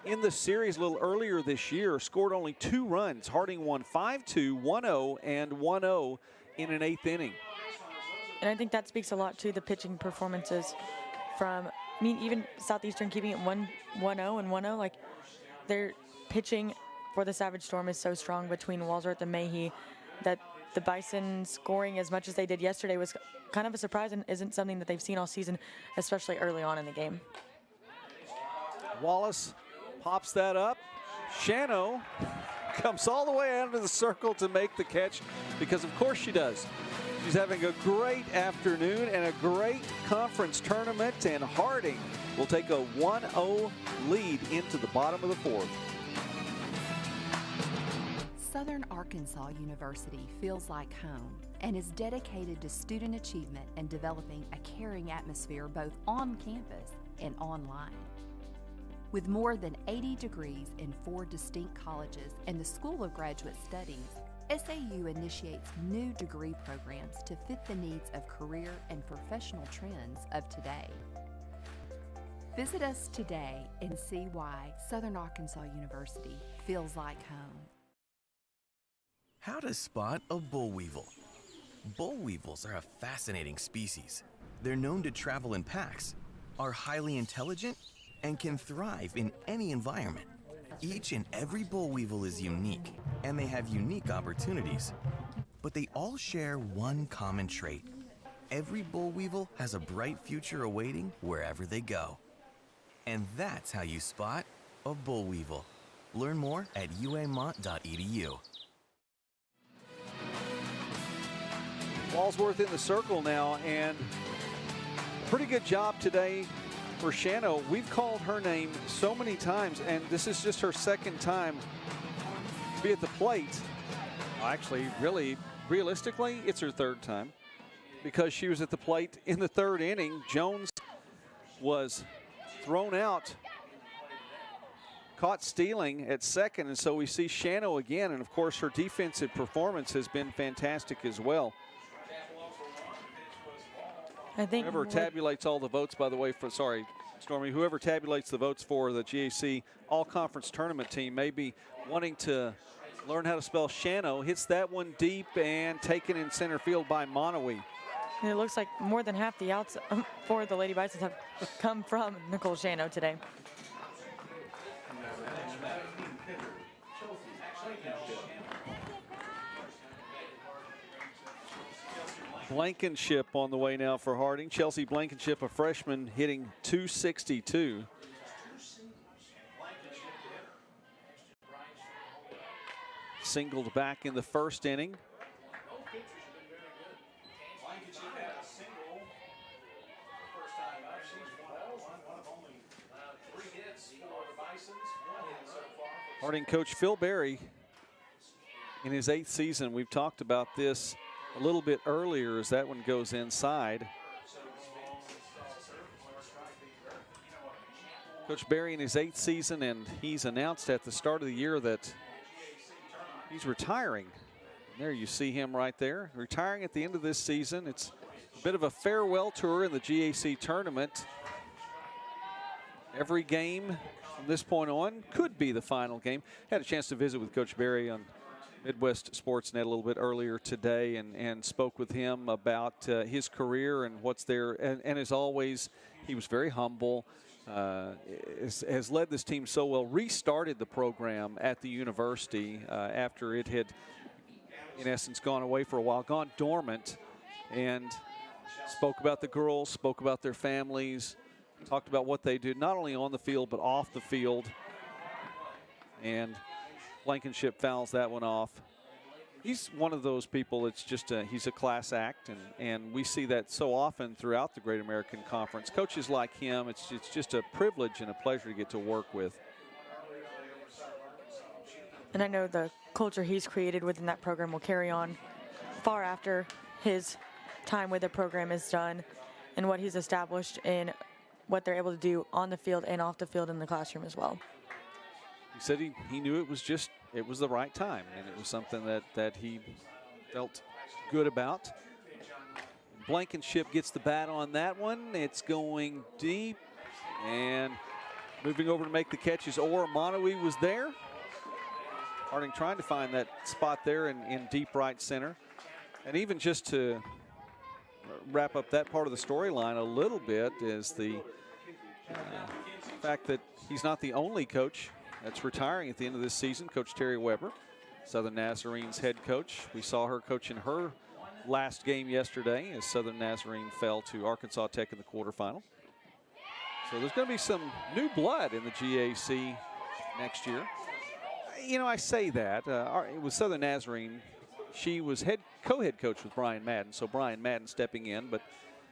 in the series a little earlier this year, scored only 2 runs. Harding won 5-2, 1-0, and 1-0 in an 8th inning. And I think that speaks a lot to the pitching performances from, I mean, even Southeastern keeping it 1-0 and 1-0, like their pitching for the Savage Storm is so strong between Walsworth and Mayhe that the Bison scoring as much as they did yesterday was kind of a surprise and isn't something that they've seen all season, especially early on in the game. Wallace pops that up. Shano comes all the way out of the circle to make the catch, because of course she does. She's having a great afternoon and a great conference tournament, and Harding will take a 1-0 lead into the bottom of the 4th. Southern Arkansas University feels like home and is dedicated to student achievement and developing a caring atmosphere both on campus and online. With more than 80 degrees in 4 distinct colleges and the School of Graduate Studies, SAU initiates new degree programs to fit the needs of career and professional trends of today. Visit us today and see why Southern Arkansas University feels like home. How to spot a boll weevil. Boll weevils are a fascinating species. They're known to travel in packs, are highly intelligent, and can thrive in any environment. Each and every boll weevil is unique, and they have unique opportunities. But they all share one common trait. Every boll weevil has a bright future awaiting wherever they go. And that's how you spot a boll weevil. Learn more at uamont.edu. Walsworth in the circle now, and pretty good job today for Shano. We've called her name so many times, and this is just her 2nd time to be at the plate. Actually, really, realistically, it's her 3rd time, because she was at the plate in the 3rd inning. Jones was thrown out caught stealing at second, and so we see Shano again, and of course her defensive performance has been fantastic as well. I think whoever tabulates all the votes, by the way, for Stormy, whoever tabulates the votes for the GAC All-Conference Tournament team may be wanting to learn how to spell Shano. Hits that one deep and taken in center field by Monowi. And it looks like more than half the outs for the Lady Bisons have come from Nicole Shano today. Blankenship on the way now for Harding. Chelsea Blankenship, a freshman, hitting .262. Singled back in the first inning. Harding coach Phil Berry in his 8th season. We've talked about this a little bit earlier as that one goes inside. Coach Berry in his 8th season, and he's announced at the start of the year that he's retiring. And there you see him right there, retiring at the end of this season. It's a bit of a farewell tour in the GAC tournament. Every game from this point on could be the final game. Had a chance to visit with Coach Berry on Midwest Sportsnet a little bit earlier today and spoke with him about his career and what's there. And as always, he was very humble, has led this team so well, restarted the program at the university after it had, in essence, gone away for a while, gone dormant, and spoke about the girls, spoke about their families, talked about what they do, not only on the field but off the field. And Blankenship fouls that one off. He's one of those people, it's just he's a class act, and we see that so often throughout the Great American Conference. Coaches like him, it's just a privilege and a pleasure to get to work with. And I know the culture he's created within that program will carry on far after his time with the program is done, and what he's established in what they're able to do on the field and off the field in the classroom as well. He said he knew it was the right time, and it was something that he felt good about. Blankenship gets the bat on that one. It's going deep, and moving over to make the catch is Orr. Monowi was there. Harding trying to find that spot there in deep right center. And even just to wrap up that part of the storyline a little bit is the fact that he's not the only coach that's retiring at the end of this season. Coach Terry Weber, Southern Nazarene's head coach. We saw her coach in her last game yesterday as Southern Nazarene fell to Arkansas Tech in the quarterfinal. So there's going to be some new blood in the GAC next year. You know, I say that. With Southern Nazarene, she was co-head coach with Brian Madden, so Brian Madden stepping in, but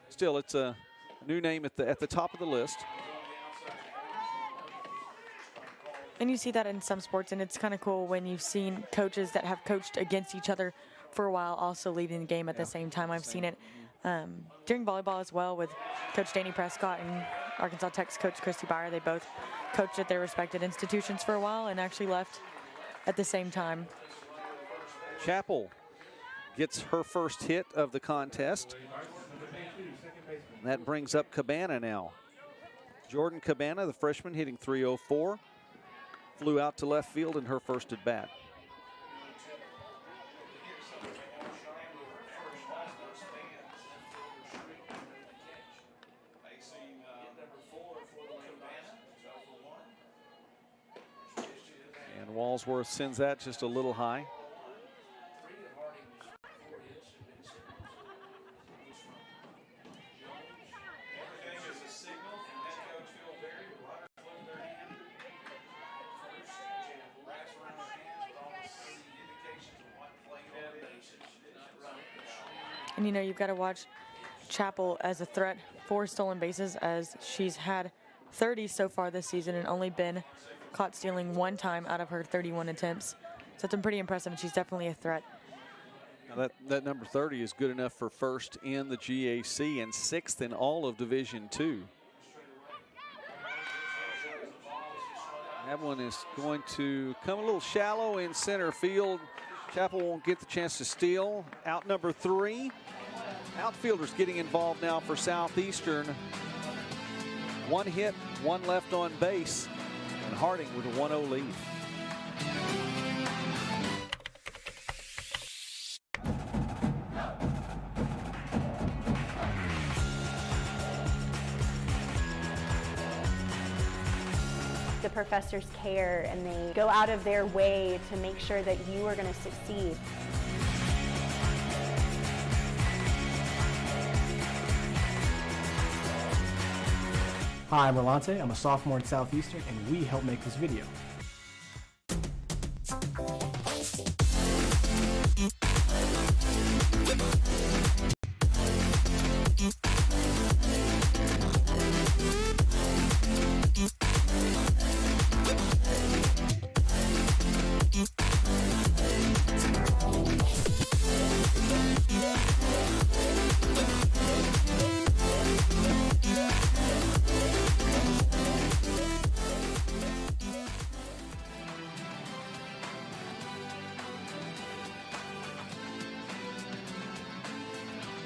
still it's a new name at the top of the list. And you see that in some sports, and it's kind of cool when you've seen coaches that have coached against each other for a while also leading the game at the same time. I've seen it during volleyball as well with Coach Danny Prescott and Arkansas Tech's Coach Christy Byer. They both coached at their respected institutions for a while and actually left at the same time. Chappell gets her first hit of the contest. That brings up Cabana now. Jordan Cabana, the freshman, hitting .304. Flew out to left field in her first at bat. And Walsworth sends that just a little high. And you know, you've got to watch Chappell as a threat for stolen bases, as she's had 30 so far this season and only been caught stealing one time out of her 31 attempts. So it's been pretty impressive, and she's definitely a threat. Now that number 30 is good enough for first in the GAC and sixth in all of Division II. That one is going to come a little shallow in center field. Chappell won't get the chance to steal. Out number 3. Outfielders getting involved now for Southeastern. 1 hit, 1 left on base, and Harding with a 1-0 lead. The professors care and they go out of their way to make sure that you are going to succeed. Hi, I'm Rolante. I'm a sophomore at Southeastern, and we helped make this video.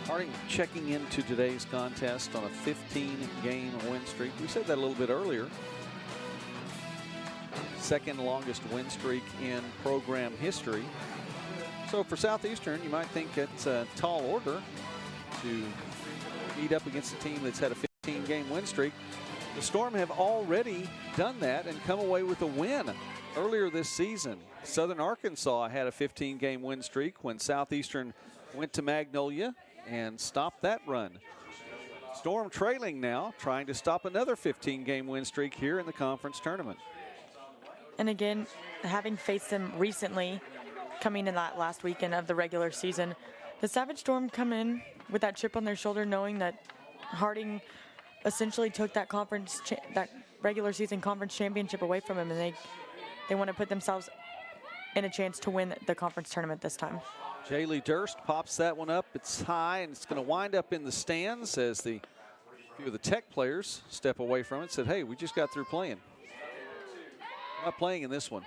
Harding checking into today's contest on a 15-game win streak. We said that a little bit earlier. Second longest win streak in program history. So for Southeastern, you might think it's a tall order to meet up against a team that's had a 15-game win streak. The Storm have already done that and come away with a win earlier this season. Southern Arkansas had a 15-game win streak when Southeastern went to Magnolia and stopped that run. Storm trailing now, trying to stop another 15-game win streak here in the conference tournament. And again, having faced them recently, coming in that last weekend of the regular season, the Savage Storm come in with that chip on their shoulder, knowing that Harding essentially took that that regular season conference championship away from them, and they want to put themselves in a chance to win the conference tournament this time. Jaylee Durst pops that one up. It's high, and it's going to wind up in the stands as a few of the Tech players step away from it. Said, hey, we just got through playing. We're not playing in this one.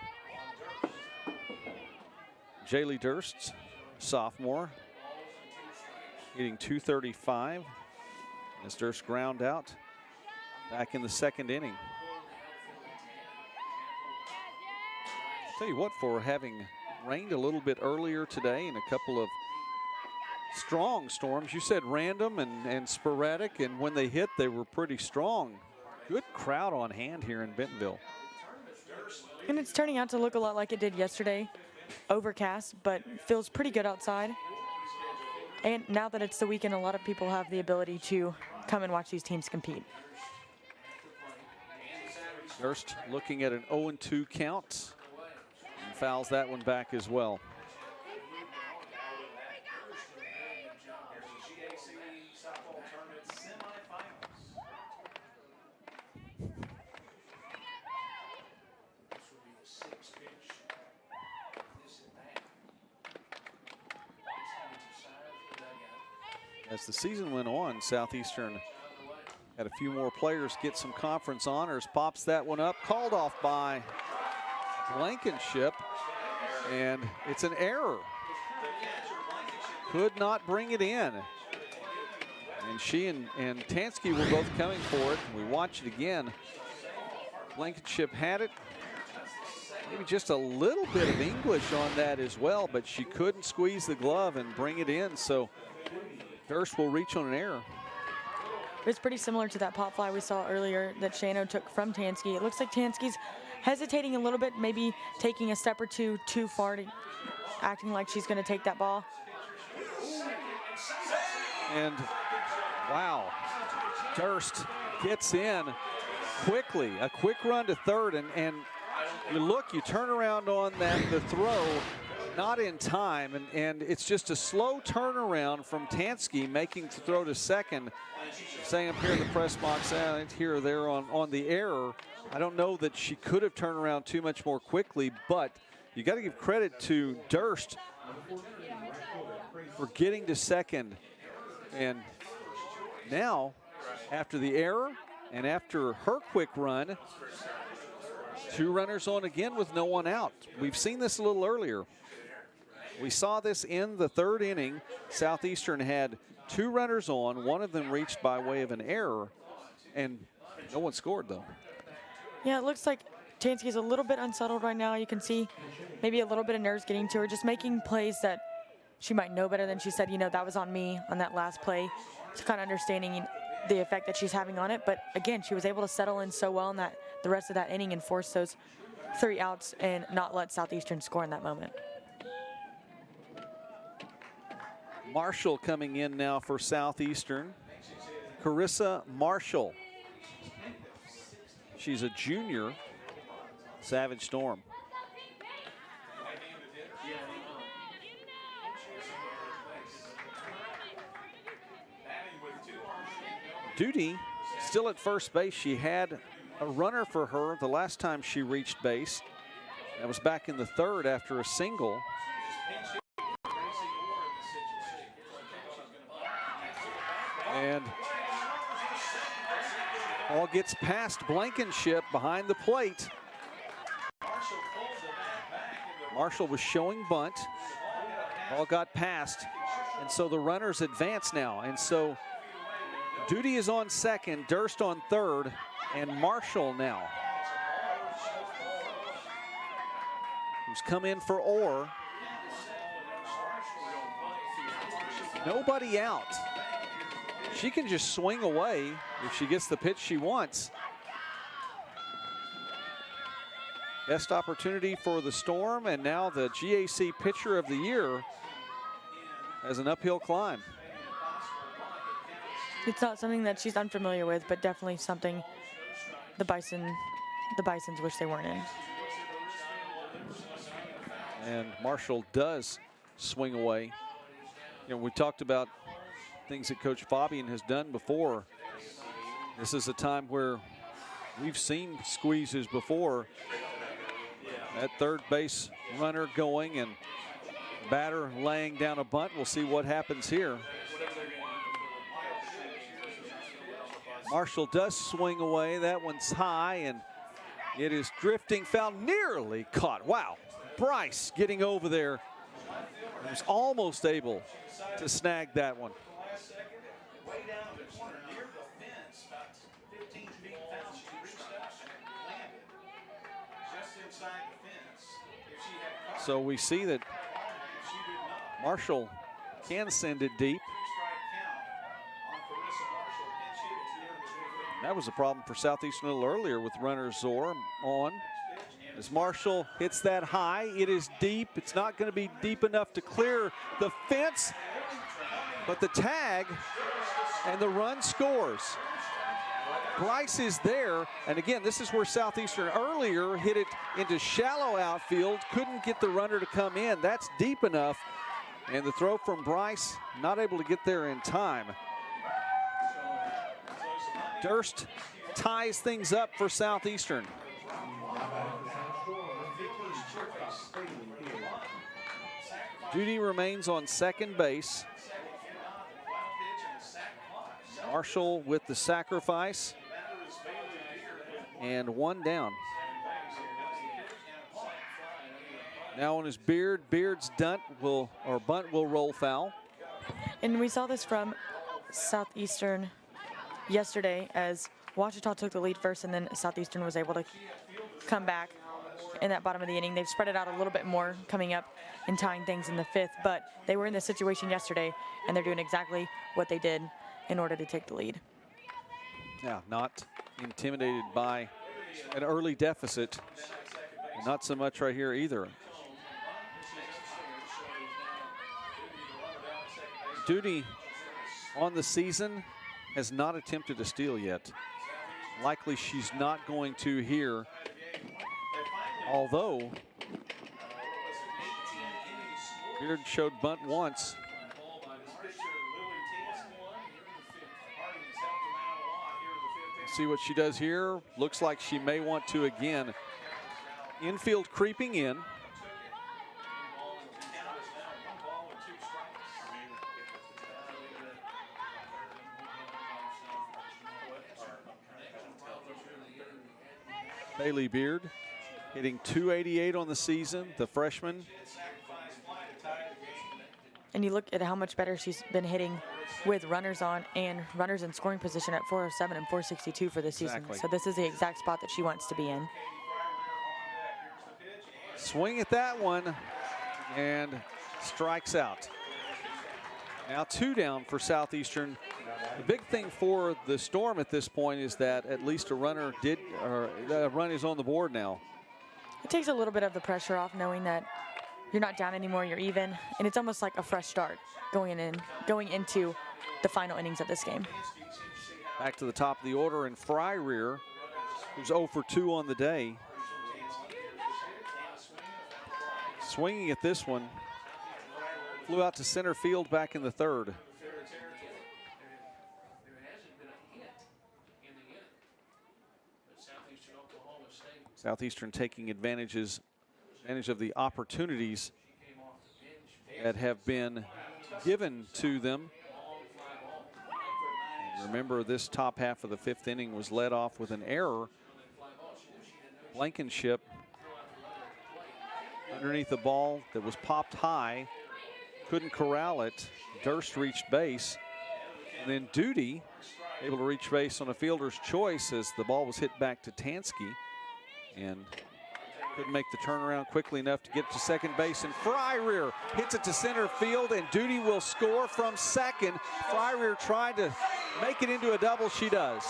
Jaylee Durst, sophomore, hitting .235 as Durst ground out back in the second inning. I'll tell you what, for having rained a little bit earlier today and a couple of strong storms. You said random and sporadic, and when they hit, they were pretty strong. Good crowd on hand here in Bentonville. And it's turning out to look a lot like it did yesterday. Overcast, but feels pretty good outside. And now that it's the weekend, a lot of people have the ability to come and watch these teams compete. Durst looking at an 0-2 count. Fouls that one back as well. As the season went on, Southeastern had a few more players get some conference honors. Pops that one up, called off by Blankenship, and it's an error. Could not bring it in. And she and Tansky were both coming for it. We watch it again. Blankenship had it. Maybe just a little bit of English on that as well, but she couldn't squeeze the glove and bring it in, so Durst will reach on an error. It's pretty similar to that pop fly we saw earlier that Shano took from Tansky. It looks like Tansky's hesitating a little bit, maybe taking a step or two too far, to acting like she's going to take that ball. And wow, Durst gets in quickly, a quick run to third, and you look, you turn around on the throw, not in time, and it's just a slow turnaround from Tansky making the throw to second. Saying up here in the press box, here or there on the error. I don't know that she could have turned around too much more quickly, but you got to give credit to Durst for getting to second. And now, after the error and after her quick run, 2 runners on again with no one out. We've seen this a little earlier. We saw this in the 3rd inning. Southeastern had 2 runners on. One of them reached by way of an error, and no one scored, though. Yeah, it looks like Tansky's a little bit unsettled right now. You can see maybe a little bit of nerves getting to her, just making plays that she might know better than she said, you know, that was on me on that last play. It's kind of understanding the effect that she's having on it. But again, she was able to settle in so well in that the rest of that inning and force those 3 outs and not let Southeastern score in that moment. Marshall coming in now for Southeastern. Carissa Marshall. She's a junior. Savage Storm. Duty still at first base. She had a runner for her the last time she reached base. That was back in the 3rd after a single. And ball gets past Blankenship behind the plate. Marshall was showing bunt. Ball got past, and so the runners advance now. And so Duty is on second, Durst on 3rd, and Marshall now, who's come in for Orr. Nobody out. She can just swing away if she gets the pitch she wants. Best opportunity for the Storm, and now the GAC Pitcher of the Year has an uphill climb. It's not something that she's unfamiliar with, but definitely something the Bisons wish they weren't in. And Marshall does swing away. You know, we talked about things that Coach Fabian has done before. This is a time where we've seen squeezes before. That 3rd base runner going and batter laying down a bunt. We'll see what happens here. Marshall does swing away. That one's high, and it is drifting foul, nearly caught. Wow, Bryce getting over there. Was almost able to snag that one. So we see that Marshall can send it deep. That was a problem for Southeastern a little earlier with runner Zor on. As Marshall hits that high, it is deep. It's not going to be deep enough to clear the fence, but the tag and the run scores. Bryce is there, and again, this is where Southeastern earlier hit it into shallow outfield, couldn't get the runner to come in. That's deep enough, and the throw from Bryce, not able to get there in time. Durst ties things up for Southeastern. Duty remains on second base. Marshall with the sacrifice. And one down. Now on his Beard. Beard's bunt will roll foul. And we saw this from Southeastern yesterday as Ouachita took the lead first, and then Southeastern was able to come back in that bottom of the inning. They've spread it out a little bit more coming up and tying things in the 5th, but they were in this situation yesterday, and they're doing exactly what they did in order to take the lead. Yeah, not intimidated by an early deficit. Not so much right here either. Duty on the season has not attempted a steal yet. Likely she's not going to here. Although Beard showed bunt once. See what she does here. Looks like she may want to again. Infield creeping in. Bailey Beard Hitting .288 on the season, the freshman. And you look at how much better she's been hitting with runners on and runners in scoring position at 407 and 462 for this season. Exactly. So this is the exact spot that she wants to be in. Swing at that one and strikes out. Now 2 down for Southeastern. The big thing for the Storm at this point is that at least a run is on the board now. It takes a little bit of the pressure off knowing that you're not down anymore, you're even, and it's almost like a fresh start going into the final innings of this game. Back to the top of the order, and Fryrear, who's 0 for 2 on the day. Swinging at this one, flew out to center field back in the 3rd. Southeastern taking advantage of the opportunities that have been given to them. And remember, this top half of the 5th inning was led off with an error. Blankenship underneath the ball that was popped high, couldn't corral it. Durst reached base, and then Duty able to reach base on a fielder's choice as the ball was hit back to Tansky, and couldn't make the turnaround quickly enough to get to second base. And Fryrear hits it to center field, and Duty will score from second. Fryrear tried to make it into a double. She does.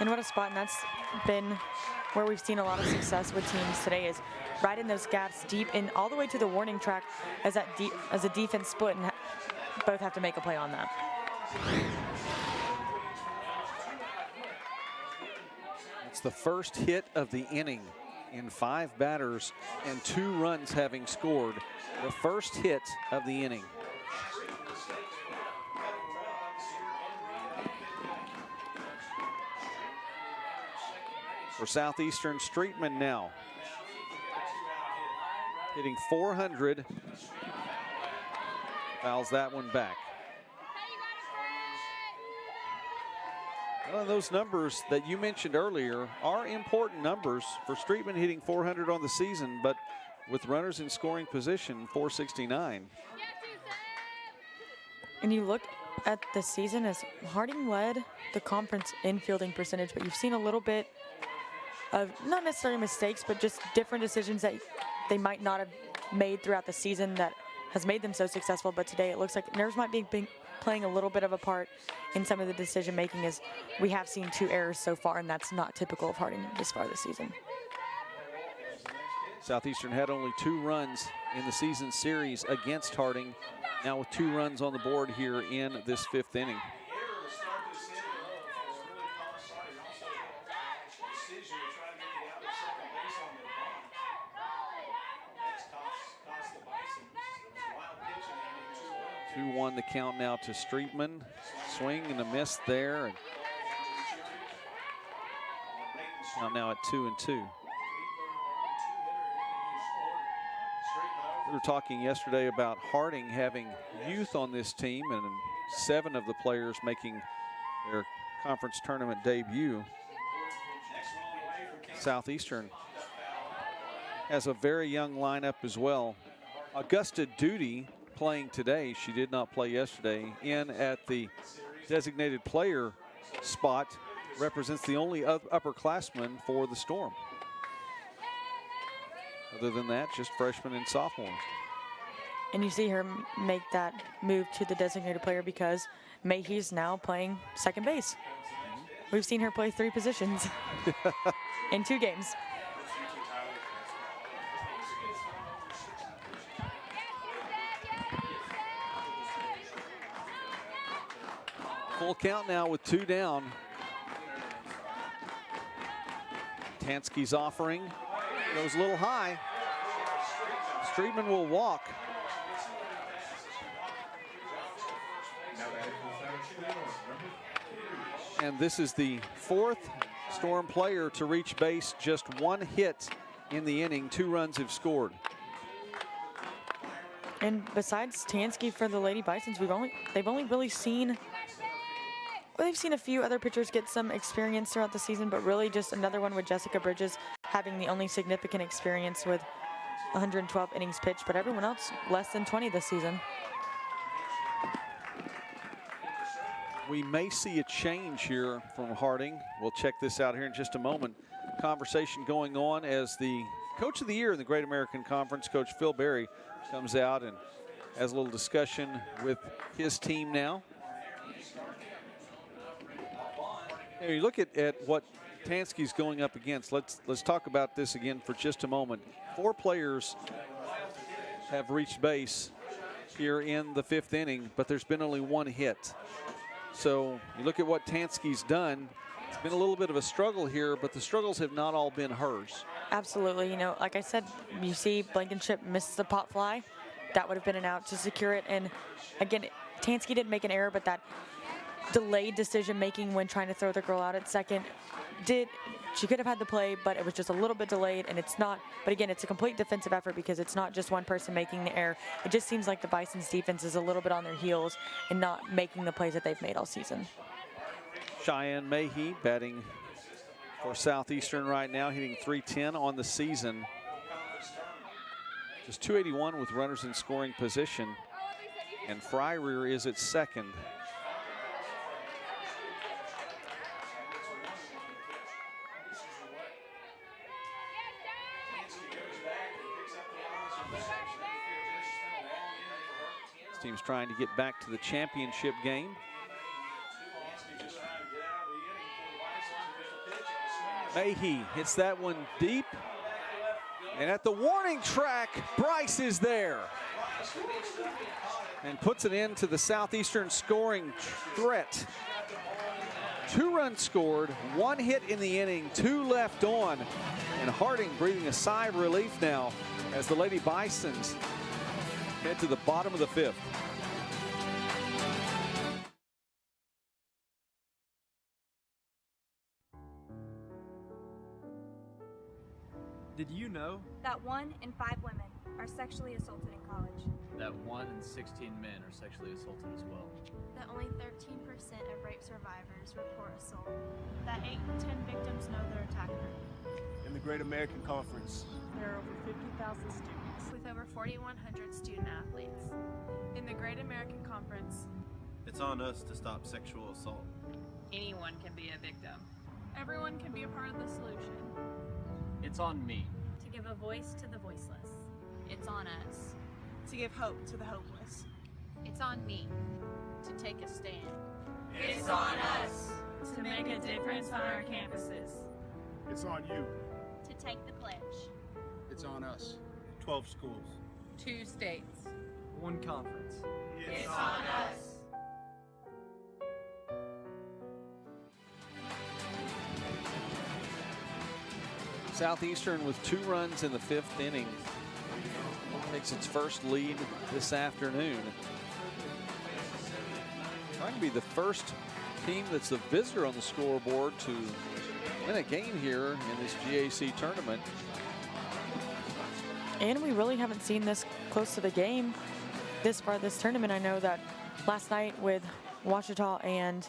And what a spot, and that's been where we've seen a lot of success with teams today, is right in those gaps deep in all the way to the warning track as a defense split, and both have to make a play on that. It's the first hit of the inning in 5 batters and 2 runs having scored. The first hit of the inning. For Southeastern, Streetman now hitting .400. Fouls that one back. Well, those numbers that you mentioned earlier are important numbers for Streetman, hitting .400 on the season, but with runners in scoring position, .469. And you look at the season as Harding led the conference in fielding percentage, but you've seen a little bit of not necessarily mistakes, but just different decisions that they might not have made throughout the season that has made them so successful. But today it looks like nerves might be playing a little bit of a part in some of the decision making, as we have seen 2 errors so far, and that's not typical of Harding this far this season. Southeastern had only 2 runs in the season series against Harding, now with 2 runs on the board here in this 5th inning. Won the count now to Streetman. Swing and a miss there. And now at 2-2. We were talking yesterday about Harding having youth on this team, and 7 of the players making their conference tournament debut. Southeastern has a very young lineup as well. Augusta Duty playing today. She did not play yesterday. In at the designated player spot, represents the only upperclassman for the Storm. Other than that, just freshmen and sophomores. And you see her make that move to the designated player because Mayhew's now playing second base. We've seen her play 3 positions in 2 games. Full count now with 2 down. Tansky's offering goes a little high. Streetman will walk. And this is the 4th Storm player to reach base. Just 1 hit in the inning. 2 runs have scored. And besides Tansky for the Lady Bisons, they've only really seen We've seen a few other pitchers get some experience throughout the season, but really just another one with Jessica Bridges having the only significant experience with 112 innings pitched, but everyone else less than 20 this season. We may see a change here from Harding. We'll check this out here in just a moment. Conversation going on as the Coach of the Year in the Great American Conference, Coach Phil Berry, comes out and has a little discussion with his team now. Here, you look at what Tansky's going up against. Let's talk about this again for just a moment. 4 players have reached base here in the 5th inning, but there's been only 1 hit. So you look at what Tansky's done. It's been a little bit of a struggle here, but the struggles have not all been hers. Absolutely. You know, like I said, you see Blankenship miss the pop fly. That would have been an out to secure it. And again, Tansky didn't make an error, but that delayed decision making when trying to throw the girl out at second she could have had the play, but it was just a little bit delayed, and it's not, but again, it's a complete defensive effort because it's not just one person making the error. It just seems like the Bison's defense is a little bit on their heels and not making the plays that they've made all season. Cheyenne Mahey batting for Southeastern right now, hitting .310 on the season. Just .281 with runners in scoring position, and Fryrear is at second. This team's trying to get back to the championship game. Mahey hits that one deep. And at the warning track, Bryce is there. And puts it into the Southeastern scoring threat. 2 runs scored, 1 hit in the inning, 2 left on. And Harding breathing a sigh of relief now as the Lady Bisons head to the bottom of the 5th. Did you know that 1 in 5 women are sexually assaulted in college? that 1 in 16 men are sexually assaulted as well? That only 13% of rape survivors report assault. That 8 in 10 victims know their attacker. In the Great American Conference, There are over 50,000 students. With over 4,100 student athletes. In the Great American Conference, it's on us to stop sexual assault. anyone can be a victim. Everyone can be a part of the solution. It's on me. To give a voice to the voiceless. It's on us. To give hope to the hopeless. It's on me. To take a stand. It's on us. To make a difference on our campuses. it's on you. To take the pledge. It's on us. 12 schools. 2 states. 1 conference. It's on us. Southeastern with 2 runs in the 5th inning takes its first lead this afternoon. Trying to be the first team that's a visitor on the scoreboard to win a game here in this GAC tournament. And we really haven't seen this close to the game this far this tournament. I know that last night with Ouachita and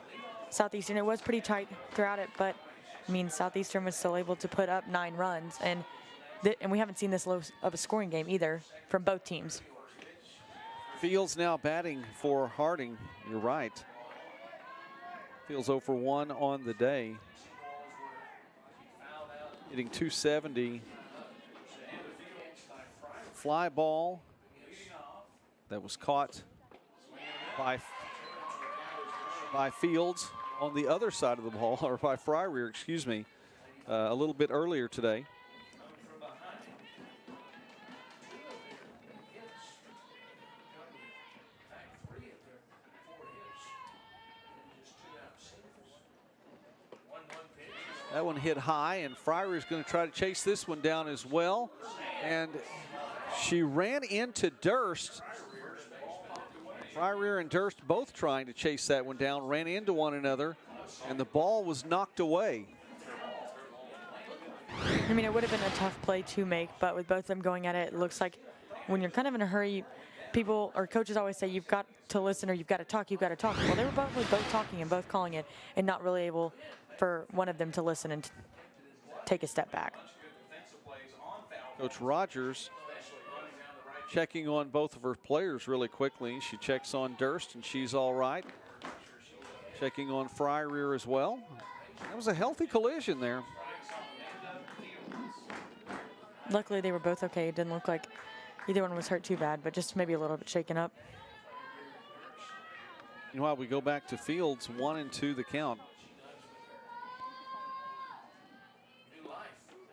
Southeastern, it was pretty tight throughout it, but I mean, Southeastern was still able to put up 9 runs, and we haven't seen this low of a scoring game either from both teams. Fields now batting for Harding. You're right. Fields 0 for 1 on the day. Hitting .270. Fly ball that was caught by Fields on the other side of the ball, or by Fryrear, excuse me, a little bit earlier today. That one hit high, and Fryrear is going to try to chase this one down as well. And she ran into Durst. Fryrear and Durst both trying to chase that one down, ran into one another, and the ball was knocked away. I mean, it would have been a tough play to make, but with both of them going at it, it looks like when you're kind of in a hurry, people or coaches always say you've got to listen or you've got to talk, you've got to talk. Well, they were probably both talking and both calling it and not really able for one of them to listen and take a step back. Coach Rogers checking on both of her players really quickly. She checks on Durst, and she's all right. Checking on Fryrear as well. That was a healthy collision there. Luckily, they were both okay. It didn't look like either one was hurt too bad, but just maybe a little bit shaken up. Meanwhile, we go back to Fields, 1-2 the count.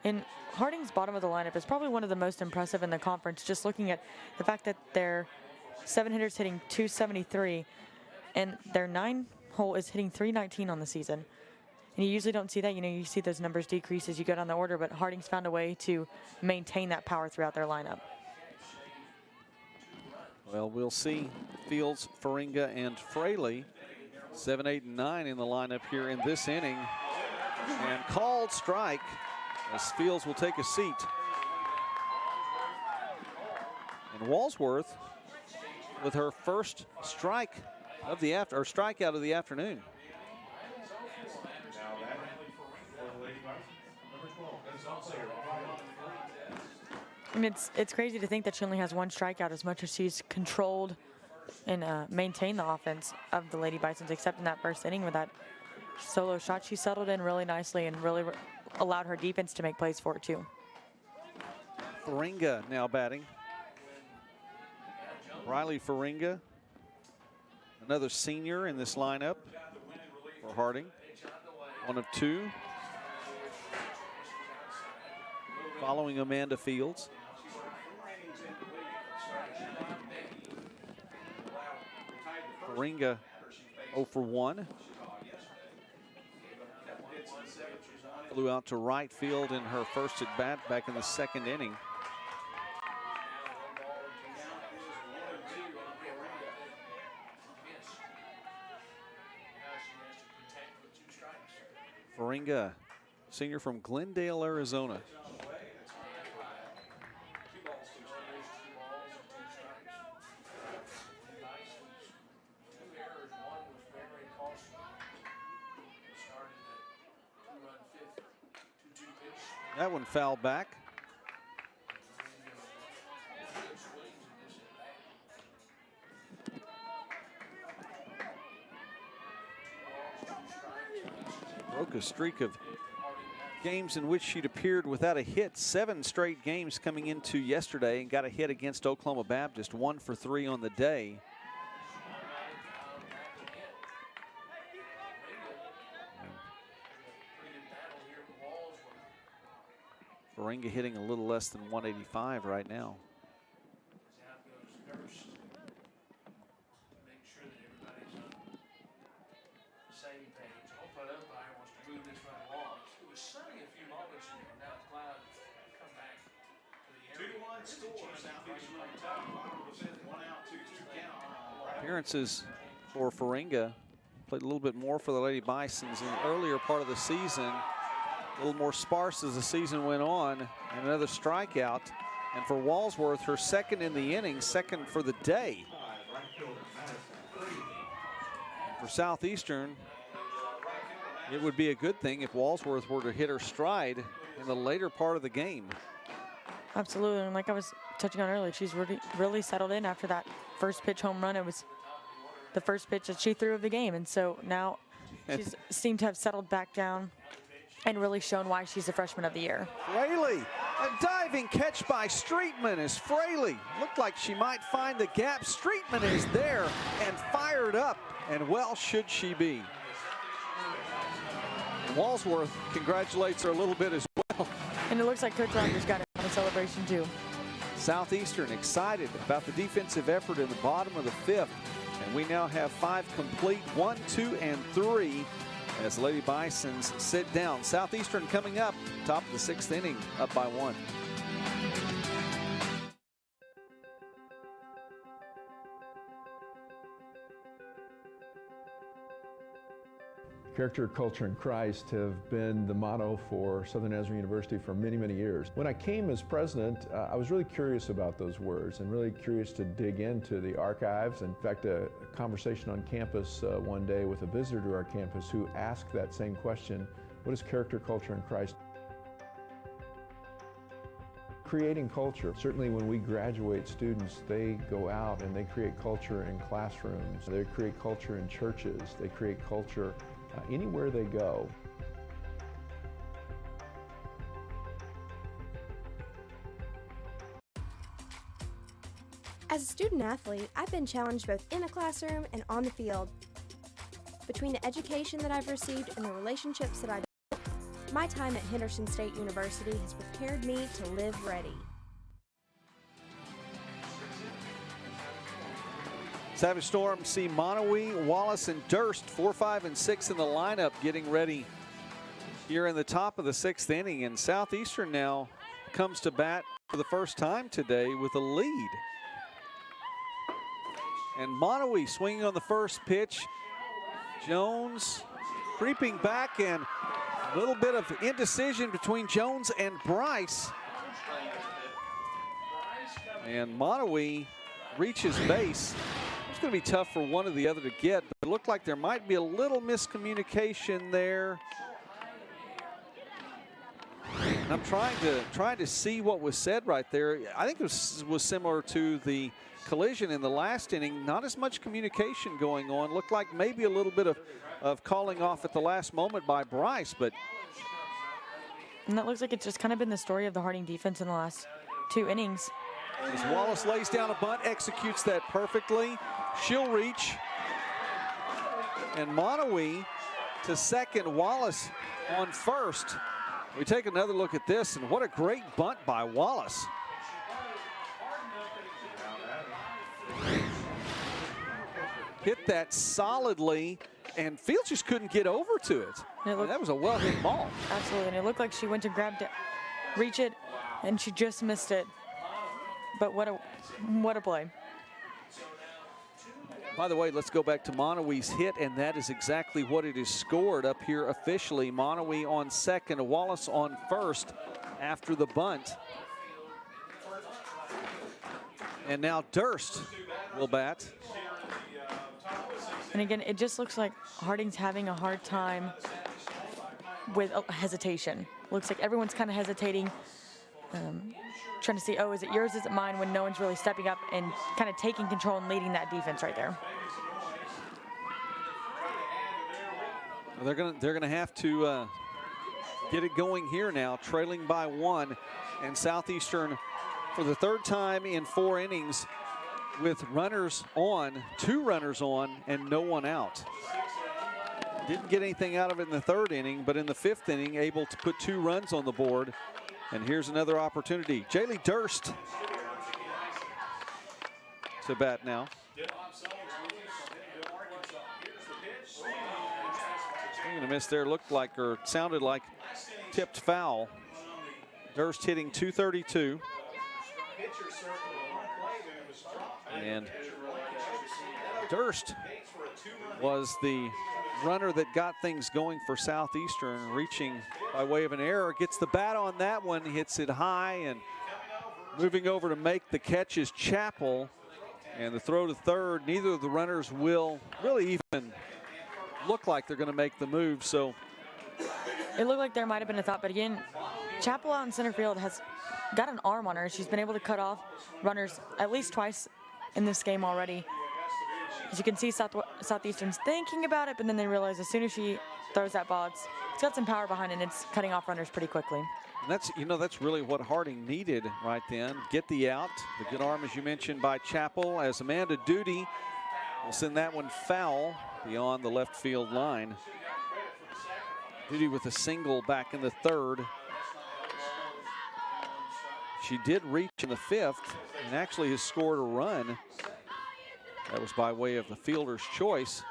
And Harding's bottom of the lineup is probably one of the most impressive in the conference, just looking at the fact that their 7 hitters hitting 273 and their 9 hole is hitting 319 on the season. And you usually don't see that. You know, you see those numbers decrease as you go down the order, but Harding's found a way to maintain that power throughout their lineup. Well, we'll see Fields, Faringa, and Fraley, 7, 8, and 9 in the lineup here in this inning. And called strike as Fields will take a seat. And Walsworth with her first strike of the strikeout of the afternoon. I mean, it's crazy to think that she only has 1 strikeout as much as she's controlled and maintained the offense of the Lady Bisons, except in that first inning with that solo shot. She settled in really nicely and really allowed her defense to make plays for it too. Faringa now batting. Riley Faringa, another senior in this lineup for Harding. 1 of 2. Following Amanda Fields. Faringa 0 for 1. Flew out to right field in her first at bat back in the 2nd inning. Faringa, senior from Glendale, Arizona. That one fouled back. Broke a streak of games in which she'd appeared without a hit. 7 straight games coming into yesterday, and got a hit against Oklahoma Baptist, 1 for 3 on the day. Faringa hitting a little less than 185 right now. Appearances for Faringa. Played a little bit more for the Lady Bisons in the earlier part of the season. A little more sparse as the season went on, and another strikeout. And for Walsworth, her 2nd in the inning, 2nd for the day. For Southeastern, it would be a good thing if Walsworth were to hit her stride in the later part of the game. Absolutely, and like I was touching on earlier, she's really settled in after that first pitch home run. It was the first pitch that she threw of the game, and so now she's seemed to have settled back down and really shown why she's the freshman of the year. Fraley, a diving catch by Streetman as Fraley looked like she might find the gap. Streetman is there and fired up, and well should she be. Walsworth congratulates her a little bit as well. And it looks like Coach Rogers got it on a celebration too. Southeastern excited about the defensive effort in the bottom of the 5th, and we now have 5 complete, 1, 2, and 3. As Lady Bisons sit down. Southeastern coming up, top of the 6th inning, up by 1. Character, culture, and Christ have been the motto for Southern Nazarene University for many, many years. When I came as president, I was really curious about those words and really curious to dig into the archives. In fact, a conversation on campus one day with a visitor to our campus who asked that same question, what is character, culture, and Christ? Creating culture. Certainly when we graduate students, they go out and they create culture in classrooms. They create culture in churches. They create culture anywhere they go. As a student athlete, I've been challenged both in the classroom and on the field. Between the education that I've received and the relationships that I've built, my time at Henderson State University has prepared me to live ready. Savage Storm see Monowee, Wallace, and Durst, 4, 5, and 6 in the lineup, getting ready here in the top of the 6th inning. And Southeastern now comes to bat for the first time today with a lead. And Monowee swinging on the first pitch. Jones creeping back, and a little bit of indecision between Jones and Bryce. And Monowee reaches base. It's going to be tough for one or the other to get, but it looked like there might be a little miscommunication there. And I'm trying to see what was said right there. I think this was similar to the collision in the last inning. Not as much communication going on. Looked like maybe a little bit of calling off at the last moment by Bryce, but. And that looks like it's just kind of been the story of the Harding defense in the last 2 innings. As Wallace lays down a bunt, executes that perfectly. She'll reach. And Monowee to second, Wallace on first. We take another look at this, and what a great bunt by Wallace. Hit that solidly, and Fields just couldn't get over to it. That was a well-hit ball. Absolutely, and it looked like she went to reach it, and she just missed it. But what a play. By the way, let's go back to Monowee's hit, and that is exactly what it is scored up here officially. Monowee on second, Wallace on first after the bunt. And now Durst will bat. And again, it just looks like Harding's having a hard time with hesitation. Looks like everyone's kind of hesitating, trying to see, oh, is it yours, is it mine, when no one's really stepping up and kind of taking control and leading that defense right there. They're gonna have to get it going here now, trailing by 1, and Southeastern for the 3rd time in 4 innings with runners on, 2 runners on, and no one out. Didn't get anything out of it in the 3rd inning, but in the 5th inning, able to put 2 runs on the board. And here's another opportunity. Jaylee Durst to bat now. Swing and a miss there, looked like, or sounded like, tipped foul. Durst hitting .232. And Durst was the runner that got things going for Southeastern, reaching by way of an error, gets the bat on that one, hits it high, and moving over to make the catch is Chappell. And the throw to third, neither of the runners will really even look like they're going to make the move. So it looked like there might have been a thought, but again, Chappell out in center field has got an arm on her. She's been able to cut off runners at least twice in this game already. As you can see, Southeastern's thinking about it, but then they realize as soon as she throws that ball, it's got some power behind it, and it's cutting off runners pretty quickly. And that's, that's really what Harding needed right then. Get the out. The good arm, as you mentioned, by Chappell, as Amanda Duty will send that one foul beyond the left field line. Duty with a single back in the 3rd. She did reach in the 5th and actually has scored a run. That was by way of the fielder's choice.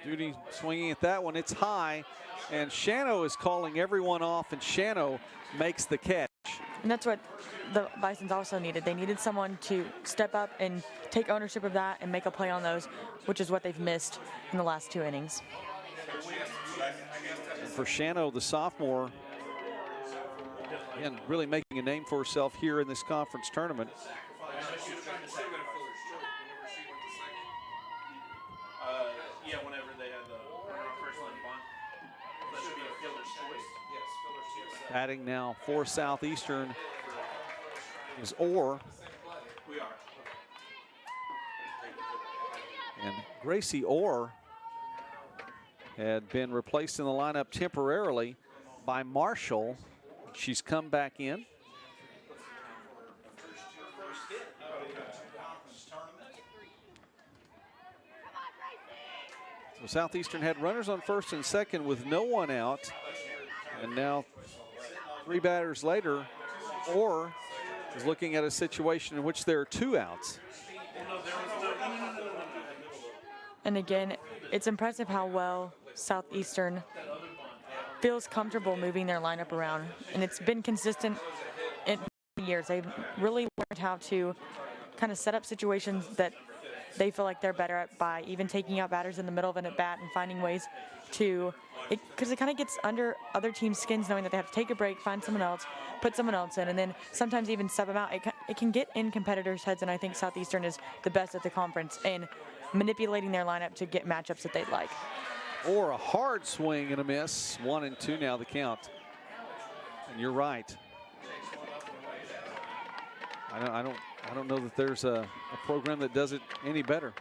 Duty swinging at that one, it's high, and Shano is calling everyone off, and Shano makes the catch. And that's what the Bisons also needed. They needed someone to step up and take ownership of that and make a play on those, which is what they've missed in the last 2 innings. And for Shano, the sophomore, again, really making a name for herself here in this conference tournament. Yeah, whenever they had the first line bunt. That should be a fielder's choice. Yes, fielder's choice. Batting now for Southeastern is Orr. We are. And Gracie Orr had been replaced in the lineup temporarily by Marshall. She's come back in. So Southeastern had runners on first and second with no one out. And now 3 batters later, Orr is looking at a situation in which there are 2 outs. And again, it's impressive how well Southeastern feels comfortable moving their lineup around. And it's been consistent in years. They've really learned how to kind of set up situations that they feel like they're better at by even taking out batters in the middle of an at-bat and finding ways to, because it kind of gets under other teams' skins knowing that they have to take a break, find someone else, put someone else in, and then sometimes even sub them out. It can get in competitors' heads, and I think Southeastern is the best at the conference in manipulating their lineup to get matchups that they'd like. Or a hard swing and a miss. 1-2 now the count. And you're right. I don't know that there's a program that does it any better.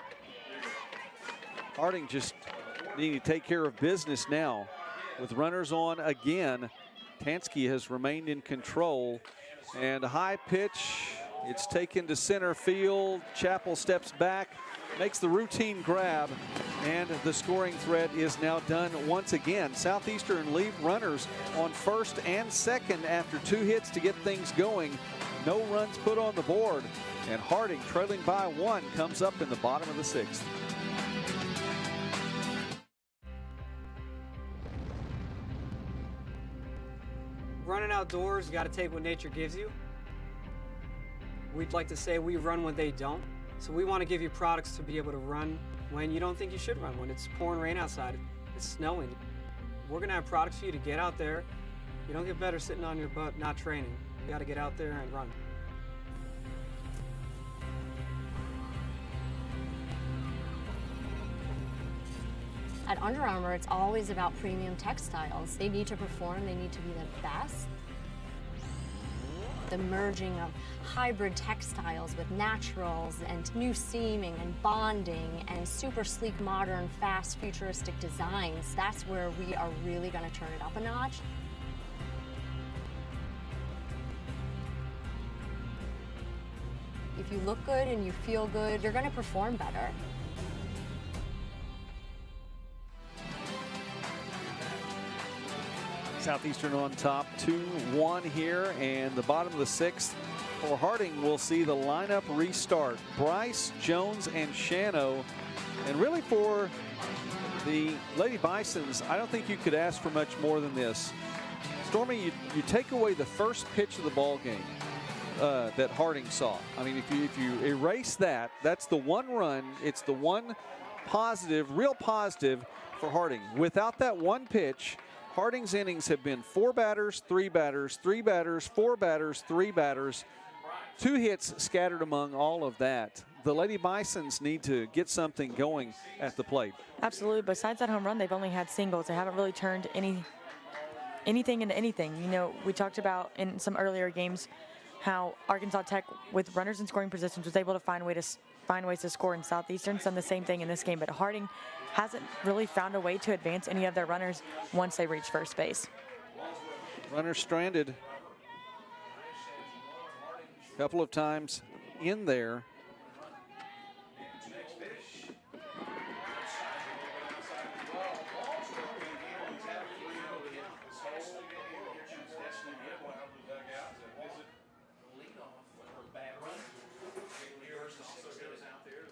Harding just needing to take care of business now. With runners on again, Tansky has remained in control. And a high pitch, it's taken to center field. Chappell steps back, makes the routine grab, and the scoring thread is now done once again. Southeastern leave runners on first and second after 2 hits to get things going. No runs put on the board, and Harding, trailing by 1, comes up in the bottom of the 6th. Running outdoors, you got to take what nature gives you. We'd like to say we run when they don't. So we want to give you products to be able to run when you don't think you should run, when it's pouring rain outside, it's snowing. We're going to have products for you to get out there. You don't get better sitting on your butt not training. You got to get out there and run. At Under Armour, it's always about premium textiles. They need to perform, they need to be the best. The merging of hybrid textiles with naturals and new seaming and bonding and super sleek, modern, fast, futuristic designs, that's where we are really going to turn it up a notch. If you look good and you feel good, you're going to perform better. Southeastern on top, 2-1 here, and the bottom of the 6th for Harding will see the lineup restart. Bryce, Jones, and Shano. And really for the Lady Bisons, I don't think you could ask for much more than this. Stormy, you take away the first pitch of the ball game that Harding saw. I mean, if you erase that, that's the one run. It's the one positive, real positive for Harding. Without that one pitch, Harding's innings have been 4 batters, 3 batters, 3 batters, 4 batters, 3 batters, 2 hits scattered among all of that. The Lady Bisons need to get something going at the plate. Absolutely. Besides that home run, they've only had singles. They haven't really turned anything into anything. You know, we talked about in some earlier games how Arkansas Tech, with runners in scoring positions, was able to find ways to score, in Southeastern. Done the same thing in this game, but Harding hasn't really found a way to advance any of their runners once they reach first base. Runner stranded a couple of times in there.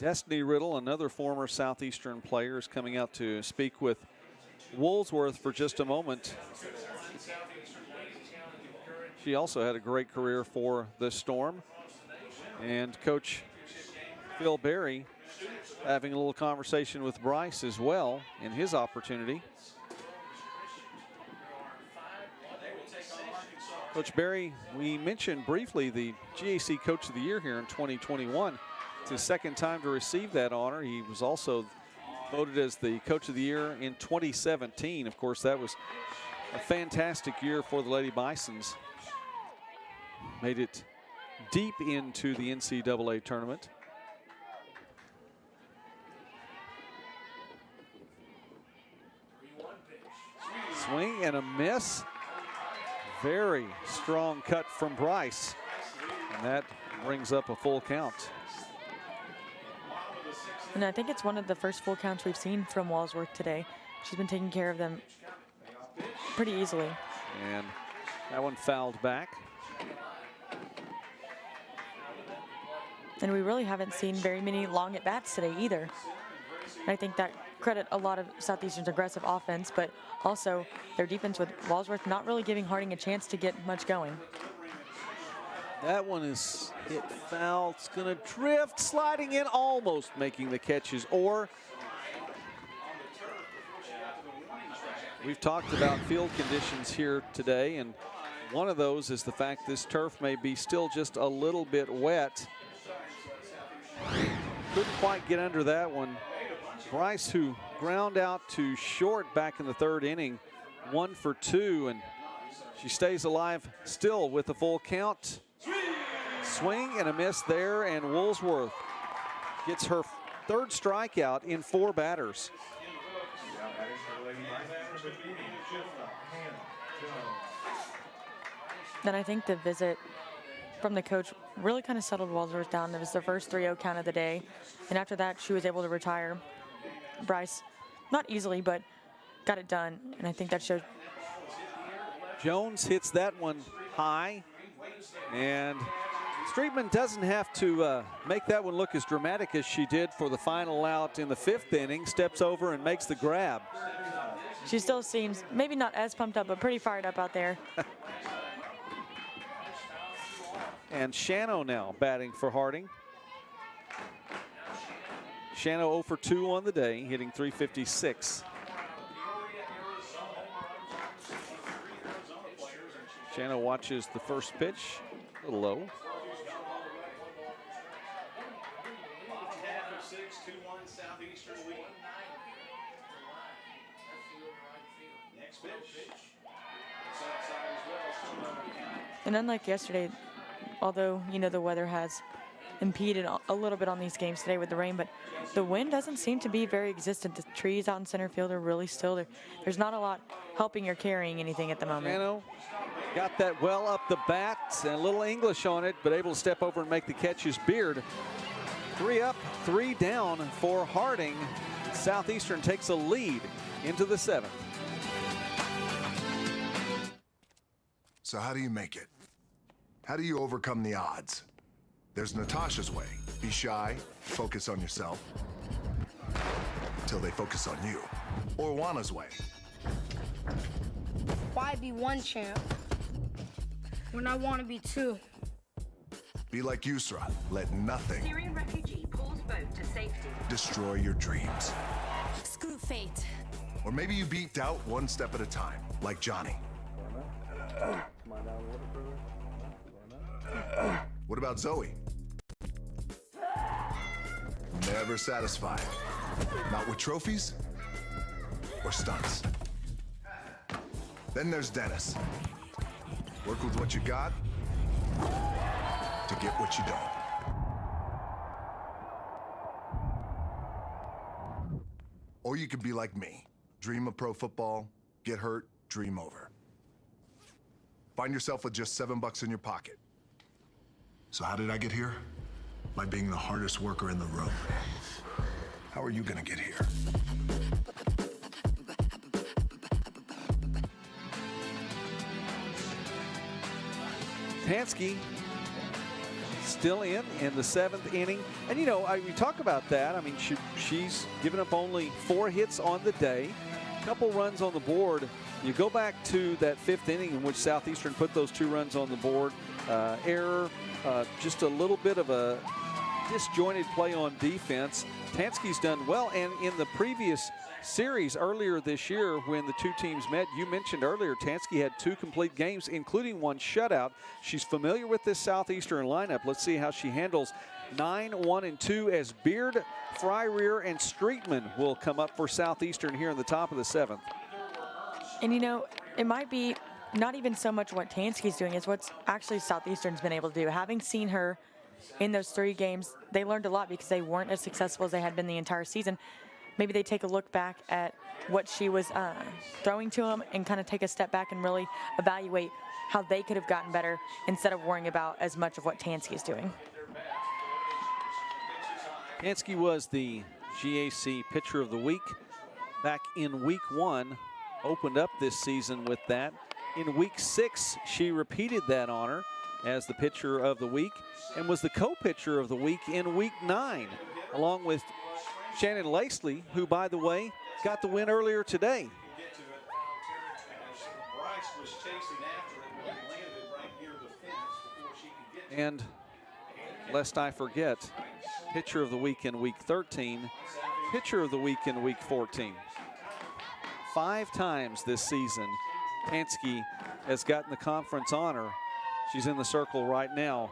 Destiny Riddle, another former Southeastern player, is coming out to speak with Woolsworth for just a moment. She also had a great career for the Storm. And Coach Phil Berry having a little conversation with Bryce as well in his opportunity. Coach Berry, we mentioned briefly the GAC Coach of the Year here in 2021. It's his second time to receive that honor. He was also voted as the Coach of the Year in 2017. Of course, that was a fantastic year for the Lady Bisons. Made it deep into the NCAA tournament. Swing and a miss. Very strong cut from Bryce. And that brings up a full count. And I think it's one of the first full counts we've seen from Walsworth today. She's been taking care of them pretty easily. And that one fouled back. And we really haven't seen very many long at-bats today either. And I think that credit a lot of Southeastern's aggressive offense, but also their defense with Walsworth not really giving Harding a chance to get much going. That one is hit foul. It's going to drift, sliding in, almost making the catches. Or we've talked about field conditions here today, and one of those is the fact this turf may be still just a little bit wet. Couldn't quite get under that one. Bryce, who ground out to short back in the third inning, 1 for 2, and she stays alive still with a full count. Swing and a miss there, and Woolsworth gets her third strikeout in 4 batters. Then I think the visit from the coach really kind of settled Walsworth down. It was their first 3-0 count of the day, and after that she was able to retire. Bryce, not easily, but got it done, and I think that showed. Jones hits that one high, and Streetman doesn't have to make that one look as dramatic as she did for the final out in the 5th inning. Steps over and makes the grab. She still seems maybe not as pumped up, but pretty fired up out there. And Shano now batting for Harding. Shano 0 for 2 on the day, hitting .356. Shano watches the first pitch, a little low. And unlike yesterday, although, you know, the weather has impeded a little bit on these games today with the rain, but the wind doesn't seem to be very existent. The trees out in center field are really still there. There's not a lot helping or carrying anything at the moment. Shano got that well up the bat and a little English on it, but able to step over and make the catch is Beard. 3 up, 3 down for Harding. Southeastern takes a lead into the 7th. So how do you make it? How do you overcome the odds? There's Natasha's way. Be shy, focus on yourself, till they focus on you. Or Juana's way. Why be one champ when I want to be 2? Be like Yusra. Let nothing Syrian refugee pulls boat to safety. destroy your dreams. Screw fate. Or maybe you beat doubt one step at a time, like Johnny. What about Zoe? Never satisfied. Not with trophies or stunts. Then there's Dennis. Work with what you got to get what you don't. Or you could be like me. Dream of pro football, get hurt, dream over. Find yourself with just $7 in your pocket. So how did I get here? By being the hardest worker in the room. How are you gonna get here? Pansky still in the 7th inning. And, you know, we talk about that. I mean, she's given up only 4 hits on the day, a couple runs on the board You go back to that 5th inning in which Southeastern put those 2 runs on the board. Error, just a little bit of a disjointed play on defense. Tansky's done well, and in the previous series earlier this year when the 2 teams met, you mentioned earlier, Tansky had 2 complete games, including 1 shutout. She's familiar with this Southeastern lineup. Let's see how she handles 9, 1, and 2 as Beard, Fryrear, and Streetman will come up for Southeastern here in the top of the 7th. And you know, it might be not even so much what Tansky's doing, it's what's actually Southeastern's been able to do. Having seen her in those 3 games, they learned a lot because they weren't as successful as they had been the entire season. Maybe they take a look back at what she was throwing to them and kind of take a step back and really evaluate how they could have gotten better instead of worrying about as much of what Tansky's doing. Tansky was the GAC Pitcher of the Week back in Week 1, opened up this season with that. In Week 6, she repeated that honor as the Pitcher of the Week and was the co-pitcher of the week in Week 9, along with Shannon Lacey, who, by the way, got the win earlier today. And lest I forget, Pitcher of the Week in Week 13, Pitcher of the Week in Week 14. 5 times this season, Tansky has gotten the conference honor. She's in the circle right now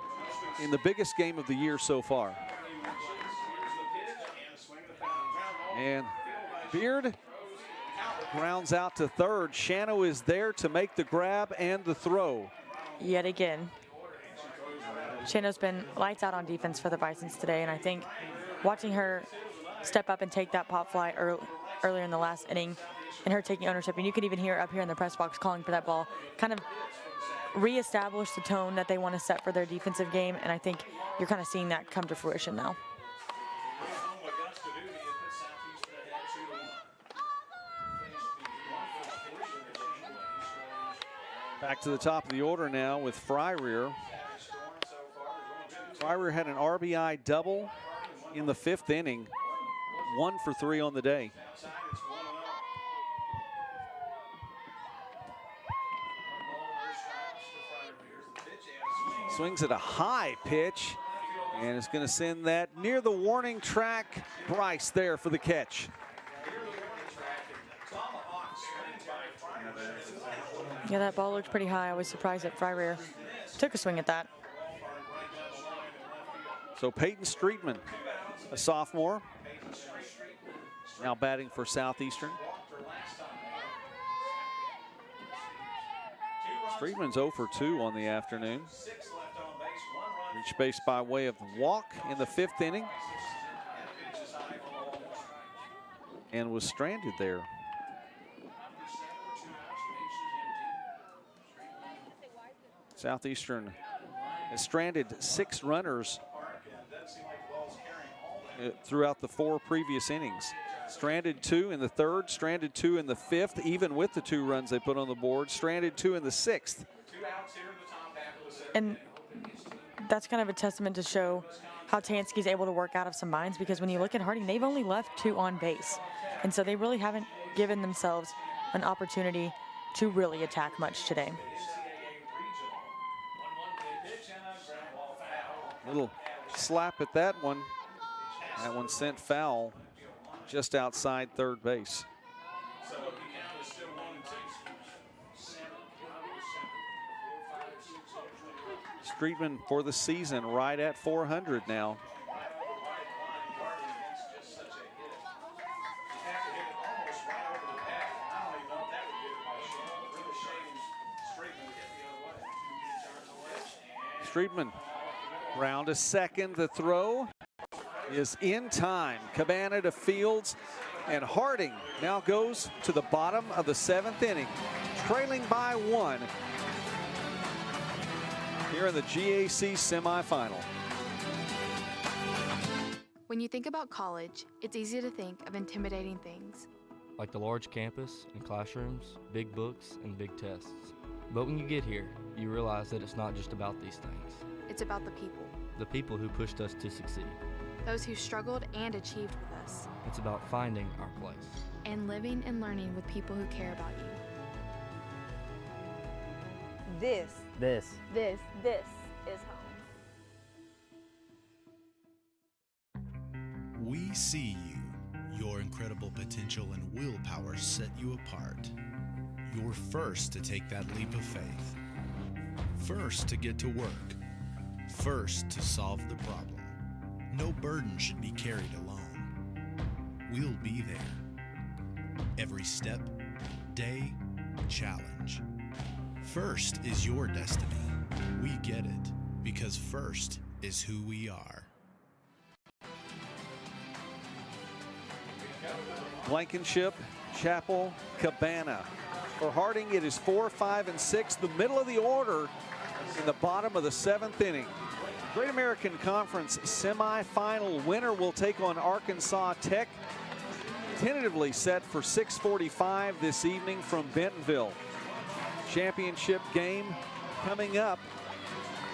in the biggest game of the year so far. And Beard grounds out to third. Shano is there to make the grab and the throw. Yet again, Shano's been lights out on defense for the Bisons today, and I think watching her step up and take that pop fly earlier in the last inning and her taking ownership, and you could even hear up here in the press box calling for that ball, kind of reestablish the tone that they want to set for their defensive game, and I think you're kind of seeing that come to fruition now. Back to the top of the order now with Fryrear. Fryrear had an RBI double in the 5th inning, 1 for 3 on the day. Swings at a high pitch and is going to send that near the warning track. Bryce there for the catch. Yeah, that ball looked pretty high. I was surprised that Fryrear took a swing at that. So Peyton Streetman, a sophomore, now batting for Southeastern. Streetman's 0 for 2 on the afternoon. Reached base by way of the walk in the 5th inning and was stranded there. Southeastern has stranded 6 runners throughout the 4 previous innings. Stranded 2 in the 3rd, stranded 2 in the 5th, even with the 2 runs they put on the board, stranded 2 in the 6th. And that's kind of a testament to show how Tansky's able to work out of some binds, because when you look at Harding, they've only left 2 on base. And so they really haven't given themselves an opportunity to really attack much today. Little slap at that one. That one sent foul just outside 3rd base. Streetman for the season right at 400 now. Streetman round to second. The throw is in time. Cabana to Fields, and Harding now goes to the bottom of the 7th inning, trailing by 1 here in the GAC semifinal. When you think about college, it's easy to think of intimidating things. Like the large campus and classrooms, big books, and big tests. But when you get here, you realize that it's not just about these things. It's about the people. The people who pushed us to succeed. Those who struggled and achieved with us. It's about finding our place. And living and learning with people who care about you. This is home. We see you. Your incredible potential and willpower set you apart. You're first to take that leap of faith. First to get to work. First to solve the problem. No burden should be carried alone. We'll be there. Every step, day, challenge. First is your destiny. We get it because first is who we are. Blankenship, Chapel, Cabana. For Harding, it is 4, 5, and 6, the middle of the order in the bottom of the 7th inning. Great American Conference semifinal winner will take on Arkansas Tech, tentatively set for 6:45 this evening from Bentonville. Championship game coming up.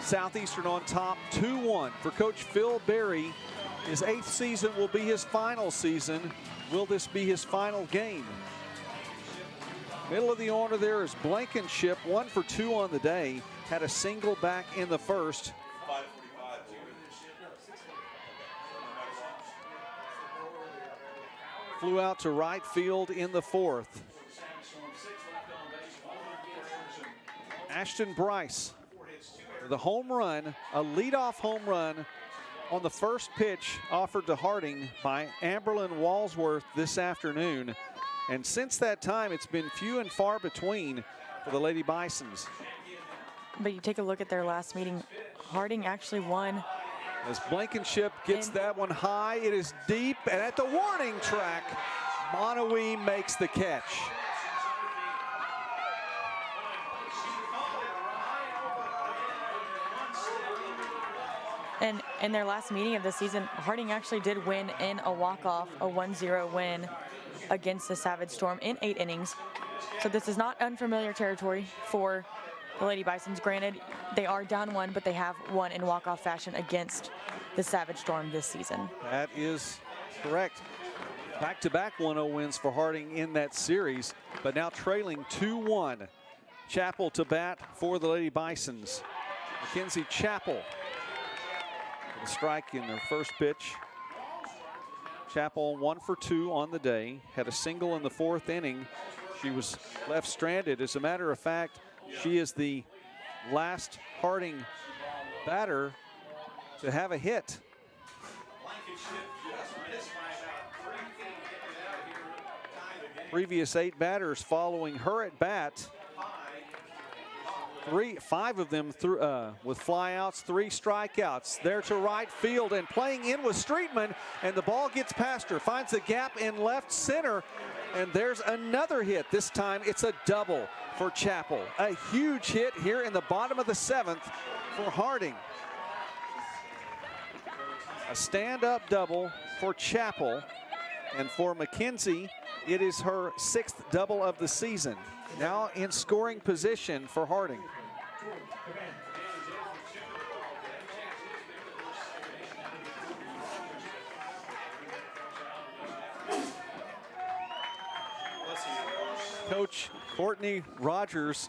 Southeastern on top, 2-1 for Coach Phil Berry. His 8th season will be his final season. Will this be his final game? Middle of the order there is Blankenship, 1 for 2 on the day. Had a single back in the first. Flew out to right field in the 4th. Ashton Bryce, the home run, a leadoff home run on the first pitch offered to Harding by Amberlyn Walsworth this afternoon. And since that time, it's been few and far between for the Lady Bisons. But you take a look at their last meeting, Harding actually won. As Blankenship gets that one high, it is deep, and at the warning track, Monowee makes the catch. And in their last meeting of the season, Harding actually did win in a walk-off, a 1-0 win against the Savage Storm in 8 innings. So this is not unfamiliar territory for the Lady Bisons. Granted, they are down 1, but they have won in walk-off fashion against the Savage Storm this season. That is correct. Back-to-back 1-0 wins for Harding in that series, but now trailing 2-1. Chapel to bat for the Lady Bisons. Mackenzie Chapel. A strike in their first pitch. Chapel 1 for 2 on the day. Had a single in the 4th inning. She was left stranded. As a matter of fact, she is the last Harding batter to have a hit. Previous 8 batters following her at bat. 5 of them through, with flyouts, 3 strikeouts. There to right field and playing in with Streetman, and the ball gets past her, finds a gap in left center, and there's another hit. This time it's a double for Chapel. A huge hit here in the bottom of the 7th for Harding. A stand-up double for Chapel, and for Mackenzie, it is her 6th double of the season. Now in scoring position for Harding. Coach Courtney Rogers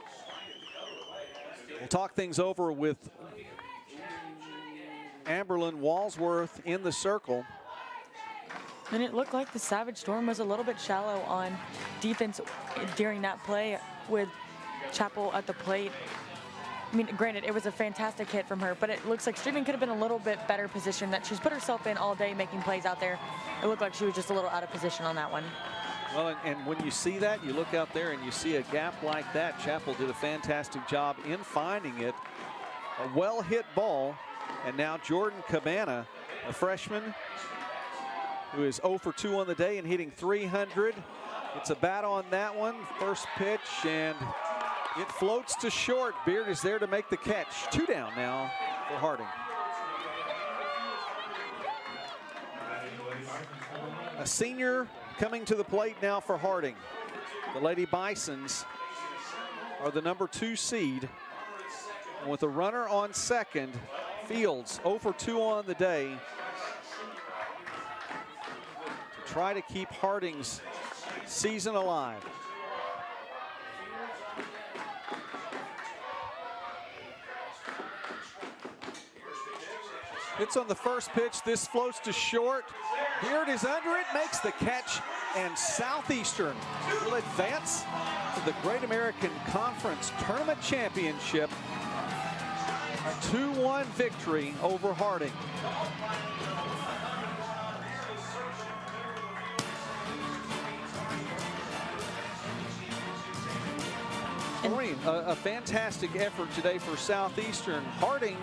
will talk things over with Amberlyn Walsworth in the circle. And it looked like the Savage Storm was a little bit shallow on defense during that play with Chapel at the plate. I mean, granted, it was a fantastic hit from her, but it looks like Streetman could have been a little bit better position that she's put herself in all day making plays out there. It looked like she was just a little out of position on that one. Well, and when you see that, you look out there and you see a gap like that. Chapel did a fantastic job in finding it. A well-hit ball, and now Jordan Cabana, a freshman, who is 0 for 2 on the day and hitting 300. It's a bat on that one. First pitch, and it floats to short. Beard is there to make the catch. 2 down now for Harding. A senior coming to the plate now for Harding. The Lady Bisons are the number 2 seed. And with a runner on second, Fields 0 for 2 on the day. Try to keep Harding's season alive. It's on the first pitch. This floats to short. Beard is under it, makes the catch, and Southeastern will advance to the Great American Conference Tournament Championship. A 2-1 victory over Harding. Maureen, a fantastic effort today for Southeastern. Harding,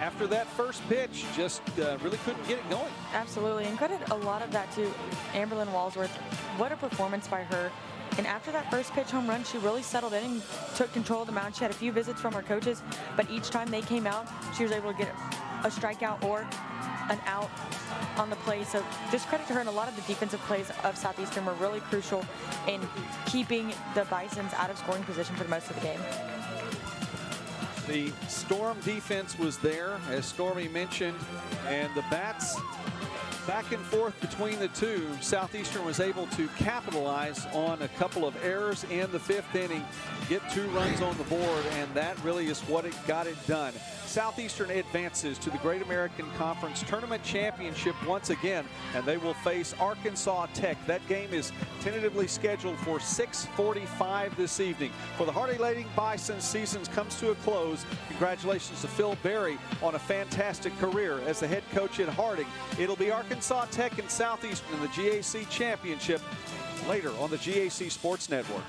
after that first pitch, just really couldn't get it going. Absolutely, and credit a lot of that to Amberlyn Walsworth. What a performance by her. And after that first pitch home run, she really settled in and took control of the mound. She had a few visits from her coaches, but each time they came out, she was able to get a strikeout or an out on the play. So just credit to her, and a lot of the defensive plays of Southeastern were really crucial in keeping the Bisons out of scoring position for most of the game. The Storm defense was there, as Stormy mentioned, and the bats back and forth between the two. Southeastern was able to capitalize on a couple of errors in the 5th inning, get 2 runs on the board, and that really is what got it done. Southeastern advances to the Great American Conference Tournament Championship once again, and they will face Arkansas Tech. That game is tentatively scheduled for 6:45 this evening. For the Harding Lady Bisons, season comes to a close. Congratulations to Phil Berry on a fantastic career as the head coach at Harding. It'll be Arkansas Tech and Southeastern in the GAC Championship later on the GAC Sports Network.